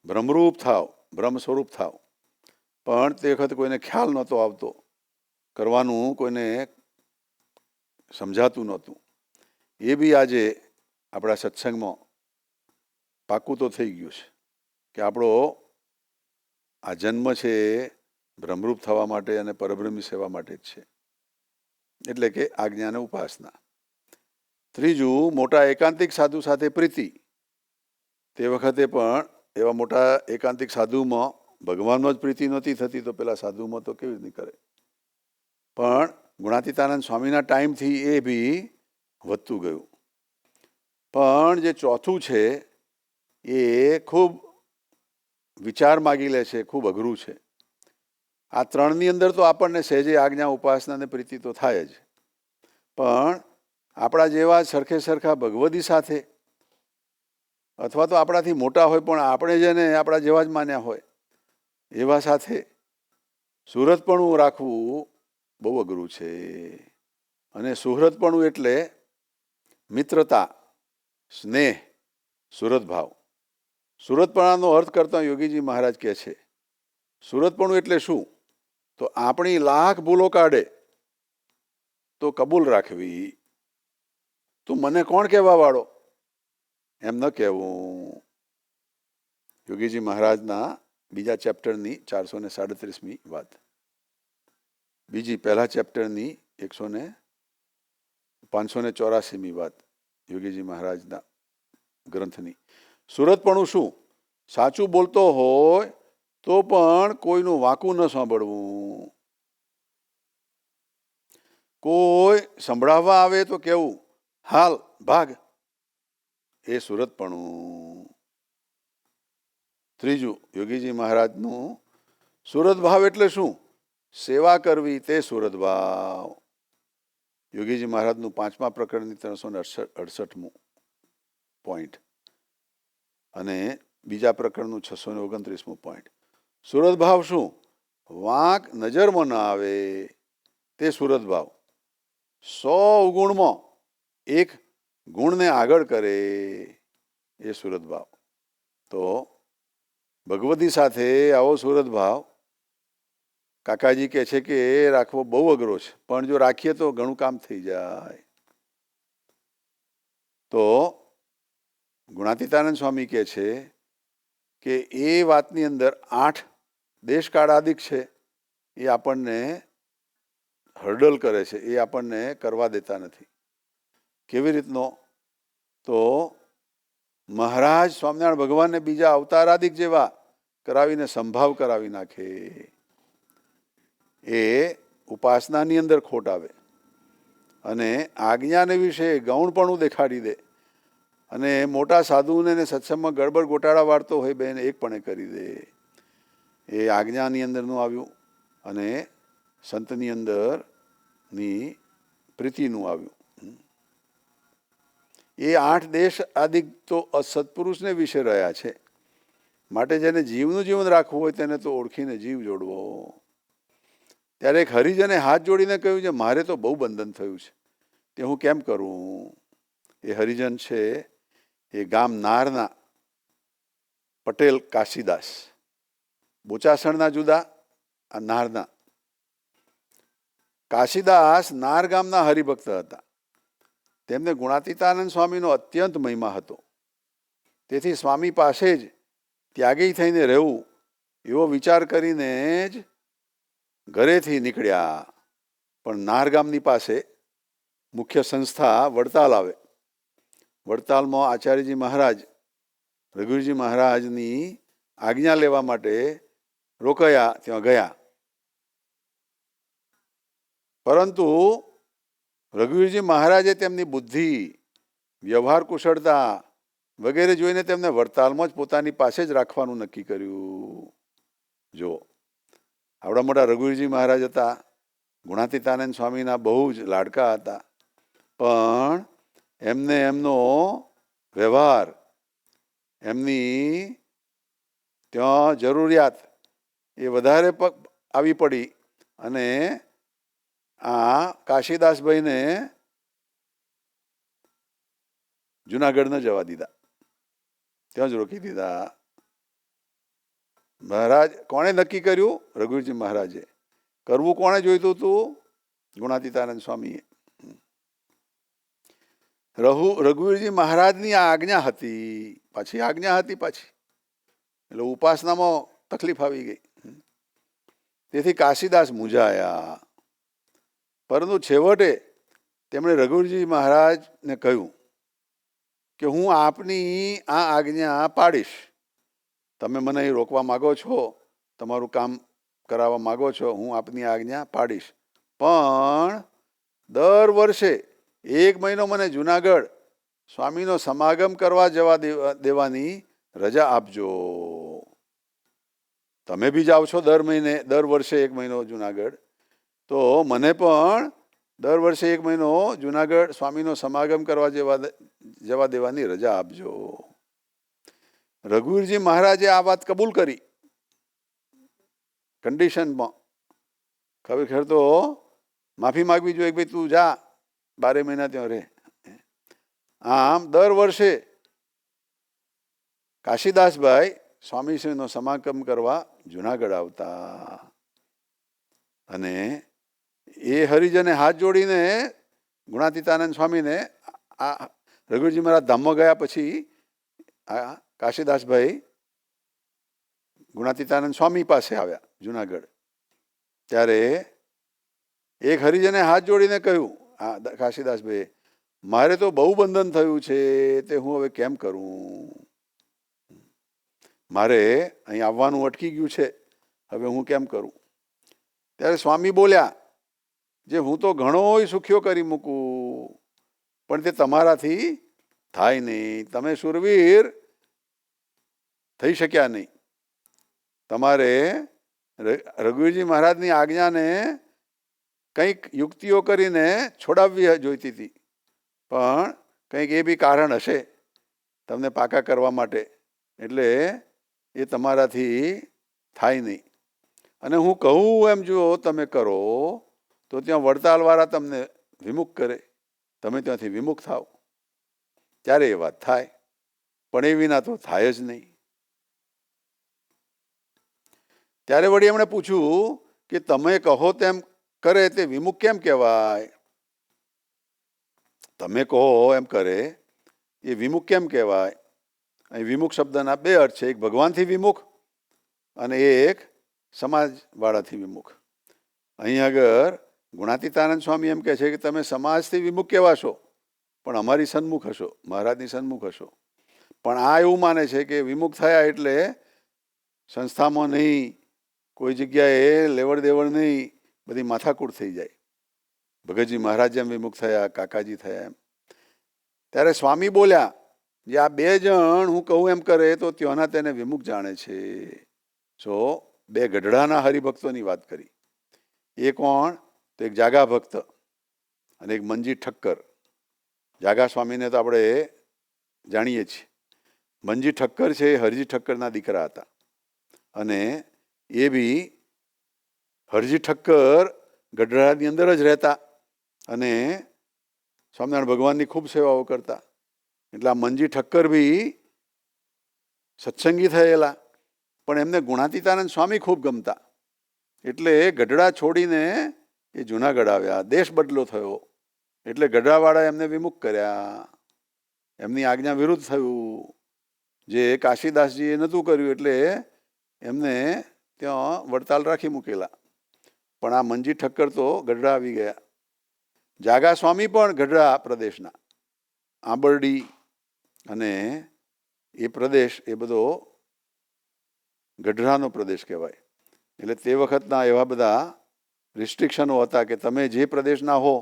S2: બ્રહ્મરૂપ થાવ, બ્રહ્મ સ્વરૂપ થાવ, પણ તે વખતે કોઈને ખ્યાલ નહોતો આવતો, કરવાનું કોઈને સમજાતું નહોતું. એ બી આજે આપણા સત્સંગમાં પાકું તો થઈ ગયું છે કે આપણો આ જન્મ છે એ ભ્રમરૂપ થવા માટે અને પરબ્રહ્મની સેવા માટે જ છે, એટલે કે આજ્ઞા અને ઉપાસના. ત્રીજું, મોટા એકાંતિક સાધુ સાથે પ્રીતિ. તે વખતે પણ એવા મોટા એકાંતિક સાધુમાં ભગવાનમાં જ પ્રીતિ નહોતી થતી, તો પેલા સાધુમાં તો કેવી રીતે કરે. પણ ગુણાતીતાનંદ સ્વામીના ટાઈમથી એ બી વધતું ગયું. પણ જે ચોથું છે એ ખૂબ વિચાર માગી લે છે, ખૂબ અઘરું છે. આ ત્રણની અંદર તો આપણને સહેજે આજ્ઞા ઉપાસના અને પ્રીતિ તો થાય જ, પણ આપણા જેવા સરખે સરખા ભગવદી સાથે અથવા તો આપણાથી મોટા હોય પણ આપણે જેને આપણા જેવા જ માન્યા હોય એવા સાથે સુહૃદપણું રાખવું બહુ અઘરું છે. અને સુહૃદપણું એટલે મિત્રતા, સ્નેહ, સુહૃદભાવ. સુહૃદપણાનો અર્થ કરતા યોગીજી મહારાજ કહે છે, સુહૃદપણું એટલે શું? તો આપણી લાખ ભૂલો કાઢે તો કબૂલ રાખવી. તું મને કોણ કહેવા વાળો, એમ ન કહેવું. યોગીજી મહારાજના બીજા ચેપ્ટરની 437મી વાત, બીજી પહેલા ચેપ્ટરની 584મી વાત યોગીજી મહારાજના ગ્રંથની. સુહૃદપણું શું? સાચું બોલતો હોય તો પણ કોઈનું વાંકું ન સાંભળવું. કોઈ સંભળાવવા આવે તો કેવું, હાલ ભાગ, એ સુહૃદપણું. ત્રીજું, યોગીજી મહારાજનું સુહૃદભાવ એટલે શું? સેવા કરવી, તે સુહૃદભાવ. યોગીજી મહારાજનું 5મા પ્રકરણની 368મું પોઈન્ટ અને બીજા પ્રકરણનું 629મું પોઈન્ટ. સુહૃદભાવ શું? વાંક નજરમાં ન આવે, તે સુહૃદભાવ. 100 અવગુણમાં એક ગુણને આગળ કરે, એ સુહૃદભાવ. તો ભગવતી સાથે આવો સુહૃદભાવ કાકાજી કહે છે કે એ રાખવો બહુ અઘરો છે, પણ જો રાખીએ તો ઘણું કામ થઈ જાય. તો ગુણાતીતાનંદ સ્વામી કહે છે કે એ વાતની અંદર 8 દેશકાળાદિક છે એ આપણને હર્ડલ કરે છે, એ આપણને કરવા દેતા નથી. કેવી રીતનો? તો મહારાજ સ્વામિનારાયણ ભગવાનને બીજા અવતારાદિક જેવા કરાવીને સંભાવ કરાવી નાખે, એ ઉપાસનાની અંદર ખોટ આવે. અને આજ્ઞાને વિશે ગૌણપણું દેખાડી દે, અને મોટા સાધુને સત્સંગમાં ગડબડ ગોટાળા વાળતો હોય બેન એકપણે કરી દે. એ આજ્ઞાની અંદરનું આવ્યું અને સંતની અંદરની પ્રીતિનું આવ્યું. એ 8 દેશ આદિક તો સત્પુરુષને વિશે રહ્યા છે. માટે જેને જીવનું જીવન રાખવું હોય તેને તો ઓળખીને જીવ જોડવો. ત્યારે એક હરિજને હાથ જોડીને કહ્યું છે, મારે તો બહુ બંધન થયું છે, તે હું કેમ કરું? એ હરિજન છે એ ગામ નારના પટેલ કાશીદાસ, બોચાસણના જુદા, આ નારના. કાશીદાસ નાર ગામના હરિભક્ત હતા. તેમને ગુણાતીતાનંદ સ્વામીનો અત્યંત મહિમા હતો. તેથી સ્વામી પાસે જ ત્યાગી થઈને રહેવું એવો વિચાર કરીને જ ઘરેથી નીકળ્યા. પણ નાર ગામની પાસે મુખ્ય સંસ્થા વડતાલ આવે. વડતાલમાં આચાર્યજી મહારાજ રઘુવીરજી મહારાજની આજ્ઞા લેવા માટે રોકાયા, ત્યાં ગયા. પરંતુ રઘુવીરજી મહારાજે તેમની બુદ્ધિ, વ્યવહાર કુશળતા વગેરે જોઈને તેમને વડતાલમાં જ પોતાની પાસે જ રાખવાનું નક્કી કર્યું. જો આવડા મોટા રઘુવીરજી મહારાજ હતા, ગુણાતીતાનંદ સ્વામીના બહુ જ લાડકા હતા, પણ એમને એમનો વ્યવહાર, એમની ત્યાં જરૂરિયાત એ વધારે આવી પડી અને આ કાશીદાસભાઈને જુનાગઢ ન જવા દીધા, ત્યાં જ રોકી દીધા. મહારાજ કોણે નક્કી કર્યું? રઘુવીરજી મહારાજે. કરવું કોણે જોઈતું હતું? ગુણાતીતાનંદ સ્વામીએ. રઘુવીરજી મહારાજની આ આજ્ઞા હતી, પાછી આજ્ઞા હતી પાછી, એટલે ઉપાસનામાં તકલીફ આવી ગઈ. તેથી કાશીદાસ મૂંઝાયા. પરંતુ છેવટે તેમણે રઘુવીરજી મહારાજને કહ્યું કે હું આપની આ આજ્ઞા પાડીશ. તમે મને અહીં રોકવા માગો છો, તમારું કામ કરાવવા માગો છો, હું આપની આજ્ઞા પાડીશ, પણ દર વર્ષે 1 મહિનો મને જુનાગઢ સ્વામીનો સમાગમ કરવા જવા દેવાની રજા આપજો. તમે બી જાઓ છો દર વર્ષે 1 મહિનો જુનાગઢ, તો મને પણ દર વર્ષે 1 મહિનો જુનાગઢ સ્વામીનો સમાગમ કરવા જવા દેવાની રજા આપજો. રઘુવીરજી મહારાજે આ વાત કબૂલ કરી કન્ડિશનમાં. ખરેખર તો માફી માગવી જોઈએ કે ભાઈ તું જા 12 મહિના ત્યાં રહે. આમ દર વર્ષે કાશીદાસભાઈ સ્વામીશ્રીનો સમાગમ કરવા જુનાગઢ આવતા અને એ હરિજને હાથ જોડીને ગુણાતીતાનંદ સ્વામીને આ રઘુવીરજી મહારાજ ધામમાં ગયા પછી આ કાશીદાસભાઈ ગુણાતીતાનંદ સ્વામી પાસે આવ્યા જુનાગઢ. ત્યારે એક હરિજને હાથ જોડીને કહ્યું, કાશીદાસભાઈ, મારે તો બહુ બંધન થયું છે, તે હું હવે કેમ કરું? મારે અહીં આવવાનું અટકી ગયું છે, હવે હું કેમ કરું? ત્યારે સ્વામી બોલ્યા, જે હું તો ઘણોય સુખ્યો કરી મૂકું, પણ તે તમારાથી થાય નહીં. તમે સુરવીર થઈ શક્યા નહીં. તમારે રઘુવીરજી મહારાજની આજ્ઞાને કંઈક યુક્તિઓ કરીને છોડાવવી જોઈતી હતી, પણ કંઈક એ બી કારણ હશે તમને પાકા કરવા માટે, એટલે એ તમારાથી થાય નહીં. અને હું કહું એમ જો તમે કરો તો ત્યાં વડતાલવાળા તમને વિમુખ કરે, તમે ત્યાંથી વિમુખ થાવ ત્યારે એ વાત થાય, પણ એ વિના તો થાય જ નહીં. ત્યારે વળી એમણે પૂછ્યું કે તમે કહો તેમ કરે તે વિમુખ કેમ કહેવાય? તમે કહો એમ કરે એ વિમુખ કેમ કહેવાય? અહીં વિમુખ શબ્દના 2 અર્થ છે, એક ભગવાનથી વિમુખ અને એક સમાજવાળાથી વિમુખ. અહીં આગળ ગુણાતીતાનંદ સ્વામી એમ કહે છે કે તમે સમાજથી વિમુખ કહેવાશો પણ અમારી સન્મુખ હશો, મહારાજની સન્મુખ હશો. પણ આ એવું માને છે કે વિમુખ થયા એટલે સંસ્થામાં નહીં, કોઈ જગ્યાએ લેવડ દેવડ નહીં, બધી માથાકૂટ થઈ જાય. ભગતજી મહારાજ એમ વિમુખ થયા, કાકાજી થયા એમ. ત્યારે સ્વામી બોલ્યા, જે આ 2 જણ હું કહું એમ કરે તો ત્યાંના તેને વિમુખ જાણે છે. જો 2 ગઢડાના હરિભક્તોની વાત કરી. એ કોણ? તો એક જાગા ભક્ત અને એક મંજી ઠક્કર. જાગા સ્વામીને તો આપણે જાણીએ છીએ. મંજી ઠક્કર છે એ હરજી ઠક્કરના દીકરા હતા અને એ બી હરજી ઠક્કર ગઢડાની અંદર જ રહેતા અને સ્વામિનારાયણ ભગવાનની ખૂબ સેવાઓ કરતા. એટલે આ મંજી ઠક્કર બી સત્સંગી થયેલા, પણ એમને ગુણાતીતાનંદ સ્વામી ખૂબ ગમતા. એટલે ગઢડા છોડીને એ જુનાગઢ આવ્યા. દેશ બદલો થયો એટલે ગઢડાવાળા એમને વિમુખ કર્યા, એમની આજ્ઞા વિરુદ્ધ થયું. જે કાશીદાસજીએ નહોતું કર્યું એટલે એમને ત્યાં વડતાલ રાખી મૂકેલા. પણ આ મંજી ઠક્કર તો ગઢડા આવી ગયા. જાગા સ્વામી પણ ગઢડા પ્રદેશના, આંબરડી અને એ પ્રદેશ એ બધો ગઢડાનો પ્રદેશ કહેવાય. એટલે તે વખતના એવા બધા રિસ્ટ્રિક્શનો હતા કે તમે જે પ્રદેશના હો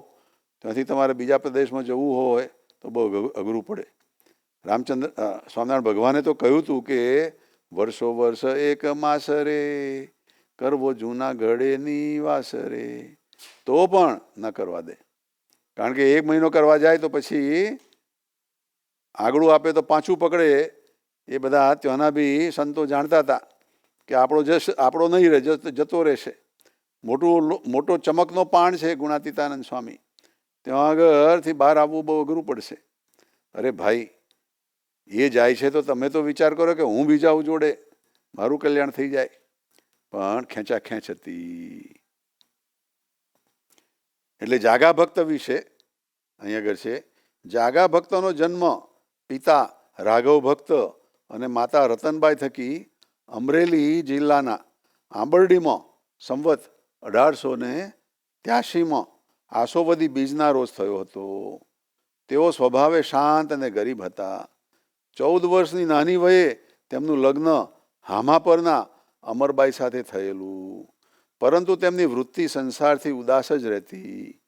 S2: ત્યાંથી તમારે બીજા પ્રદેશમાં જવું હોય તો બહુ અઘરું પડે. સ્વામિનારાયણ ભગવાને તો કહ્યું હતું કે વર્ષો વર્ષ એક માસ રે કરવો જૂનાગઢે નિવાસ રે, તો પણ ન કરવા દે. કારણ કે 1 મહિનો કરવા જાય તો પછી આગળું આપે તો પાછું પકડે. એ બધા ત્યાંના બી સંતો જાણતા હતા કે આપણો નહીં રહે, જતો રહેશે. મોટો ચમકનો પાણ છે ગુણાતીતાનંદ સ્વામી, ત્યાં આગળથી બહાર આવવું બહુ અઘરું પડશે. અરે ભાઈ, એ જાય છે તો તમે તો વિચાર કરો કે હું બી જાઉં જોડે, મારું કલ્યાણ થઈ જાય. પણ ખેંચા ખેંચ હતી. એટલે જાગા ભક્ત વિશે અહીં આગળ છે, જાગા ભક્તનો જન્મ પિતા રાઘવ ભક્ત અને માતા રતનબાઈ થકી અમરેલી જિલ્લાના આંબરડીમાં સંવત 1883માં આસોવદી બીજના રોજ થયો હતો. તેઓ સ્વભાવે શાંત અને ગરીબ હતા. 14 વર્ષની નાની વયે તેમનું લગ્ન હામાપરના અમરબાઈ સાથે થયેલું. પરંતુ તેમની વૃત્તિ સંસારથી ઉદાસ જ રહેતી.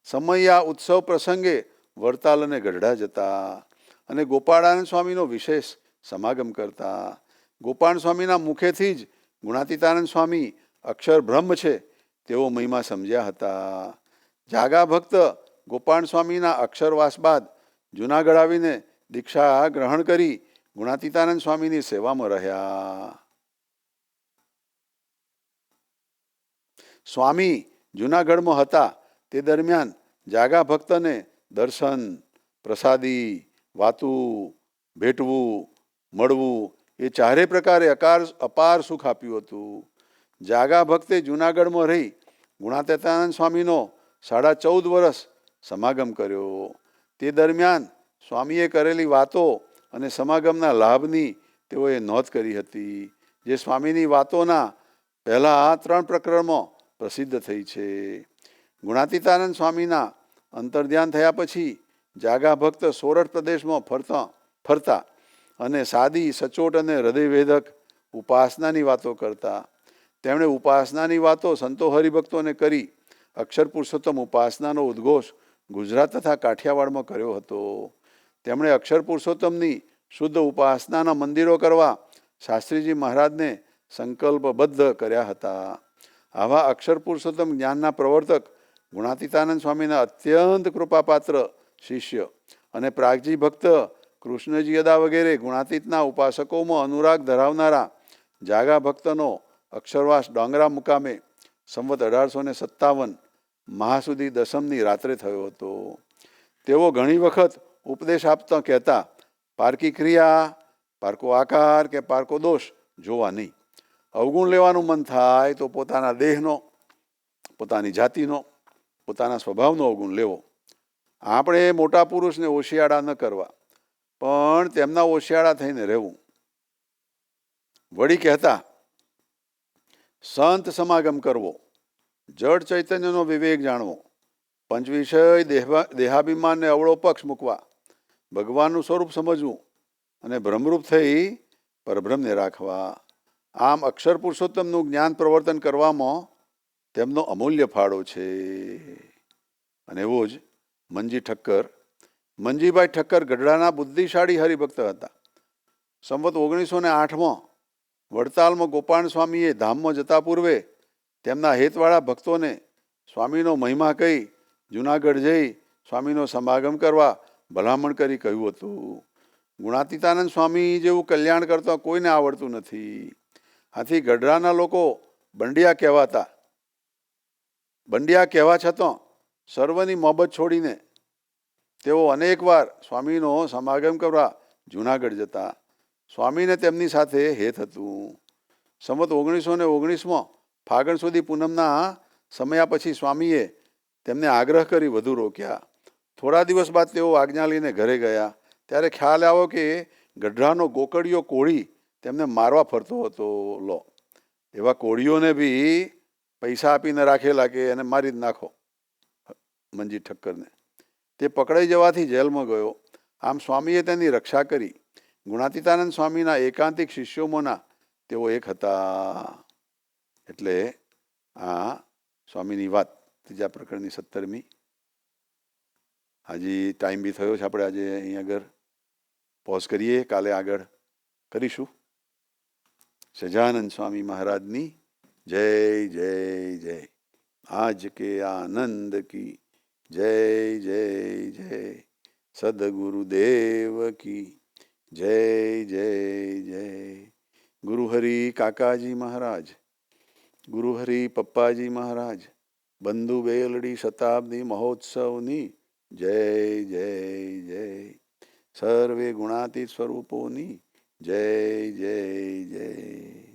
S2: સમયા ઉત્સવ પ્રસંગે વડતાલ અને ગઢડા જતા અને ગોપાળાનંદ સ્વામીનો વિશેષ સમાગમ કરતા. ગોપાલ સ્વામીના મુખેથી જ ગુણાતીતાનંદ સ્વામી અક્ષર બ્રહ્મ છે તેવો મહિમા સમજ્યા હતા. જાગા ભક્ત ગોપાલ સ્વામીના અક્ષરવાસ બાદ જૂનાગઢ આવીને દીક્ષા ગ્રહણ કરી ગુણાતીતાનંદ સ્વામીની સેવામાં રહ્યા. સ્વામી જૂનાગઢમાં હતા તે દરમિયાન જાગા ભક્તને દર્શન, પ્રસાદી, વાતું, ભેટવું, મળવું એ ચારે પ્રકારે અપાર સુખ આપ્યું હતું. જાગા ભક્તે જૂનાગઢમાં રહી ગુણાતીતાનંદ સ્વામીનો 14.5 વર્ષ સમાગમ કર્યો. તે દરમિયાન સ્વામીએ કરેલી વાતો અને સમાગમના લાભની તેઓએ નોંધ કરી હતી, જે સ્વામીની વાતોના પહેલા 3 પ્રકરણમાં પ્રસિદ્ધ થઈ છે. ગુણાતીતાનંદ સ્વામીના અંતર્ધ્યાન થયા પછી જાગા ભક્ત સોરઠ પ્રદેશમાં ફરતા અને સાદી, સચોટ અને હૃદયભેદક ઉપાસનાની વાતો કરતા. તેમણે ઉપાસનાની વાતો સંતો હરિભક્તોને કરી અક્ષર પુરુષોત્તમ ઉપાસનાનો ઉદ્ઘોષ ગુજરાત તથા કાઠિયાવાડમાં કર્યો હતો. તેમણે અક્ષર પુરુષોત્તમની શુદ્ધ ઉપાસનાના મંદિરો કરવા શાસ્ત્રીજી મહારાજને સંકલ્પબદ્ધ કર્યા હતા. આવા અક્ષર પુરુષોત્તમ જ્ઞાનના પ્રવર્તક ગુણાતીતાનંદ સ્વામીના અત્યંત કૃપાપાત્ર શિષ્ય અને પ્રાગજી ભક્ત કૃષ્ણજી અદા વગેરે ગુણાતીતના ઉપાસકોમાં અનુરાગ ધરાવનારા જાગા ભક્તનો અક્ષરવાસ ડોંગરા મુકામે સંવત 1857 મહાસુદી દસમની રાત્રે થયો હતો. તેઓ ઘણી વખત ઉપદેશ આપતા કહેતા, પારકી ક્રિયા, પારકો આકાર કે પારકો દોષ જોવા નહીં. અવગુણ લેવાનું મન થાય તો પોતાના દેહનો, પોતાની જાતિનો, પોતાના સ્વભાવનો અવગુણ લેવો. આપણે મોટા પુરુષને ઓશિયાળા ન કરવા, પણ તેમના ઓશિયાળા થઈને રહેવું. વળી કહેતા, સંત સમાગમ કરવો, જડ ચૈતન્યનો વિવેક જાણવો, પંચવિષય દેહાભિમાનને અવળો પક્ષ મૂકવા, ભગવાનનું સ્વરૂપ સમજવું અને ભ્રમરૂપ થઈ પરબ્રહ્મને રાખવા. આમ અક્ષર પુરુષોત્તમનું જ્ઞાન પ્રવર્તન કરવામાં તેમનો અમૂલ્ય ફાળો છે. અને એવો જ મંજી ઠક્કર, મંજીભાઈ ઠક્કર ગઢડાના બુદ્ધિશાળી હરિભક્ત હતા. સંવત 1908માં વડતાલમાં ગોપાલ સ્વામીએ ધામમાં જતા પૂર્વે તેમના હેતવાળા ભક્તોને સ્વામીનો મહિમા કહી જૂનાગઢ જઈ સ્વામીનો સમાગમ કરવા ભલામણ કરી કહ્યું હતું. ગુણાતીતાનંદ સ્વામી જેવું કલ્યાણ કરતા કોઈને આવડતું નથી. આથી ગઢડાના લોકો બંડિયા કહેવાતા. બંડિયા કહેવા છતાં સર્વની મોહબત છોડીને તેઓ અનેકવાર સ્વામીનો સમાગમ કરવા જૂનાગઢ જતા. સ્વામીને તેમની સાથે હેત હતું. સંવત 1919માં ફાગણ સુધી પૂનમના સમયા પછી સ્વામીએ તેમને આગ્રહ કરી વધુ રોક્યા. થોડા દિવસ બાદ તેઓ આજ્ઞા લઈને ઘરે ગયા. ત્યારે ખ્યાલ આવ્યો કે ગઢડાનો ગોકળિયો કોળી તેમને મારવા ફરતો હતો. લો, એવા કોળીઓને બી પૈસા આપીને રાખેલા કે એને મારી જ નાખો મંજી ઠક્કરને. તે પકડાઈ જવાથી જેલમાં ગયો. આમ સ્વામીએ તેની રક્ષા કરી. ગુણાતીતાનંદ સ્વામીના એકાંતિક શિષ્યોમાંના તેઓ એક હતા. એટલે આ સ્વામીની વાત, ત્રીજા પ્રકરણની 17મી. હજી ટાઈમ બી થયો છે, આપણે આજે અહીં આગળ પોઝ કરીએ, કાલે આગળ કરીશું. સહજાનંદ સ્વામી મહારાજની જય જય જય. આજ કે આનંદ કી જય જય જય. સદગુરુદેવ કી જય જય જય. ગુરુહરિ કાકાજી મહારાજ, ગુરુહરિ પપ્પાજી મહારાજ, બંધુ બેલડી શતાબ્દી મહોત્સવની જય જય જય. સર્વે ગુણાતીત સ્વરૂપોની જય જય જય.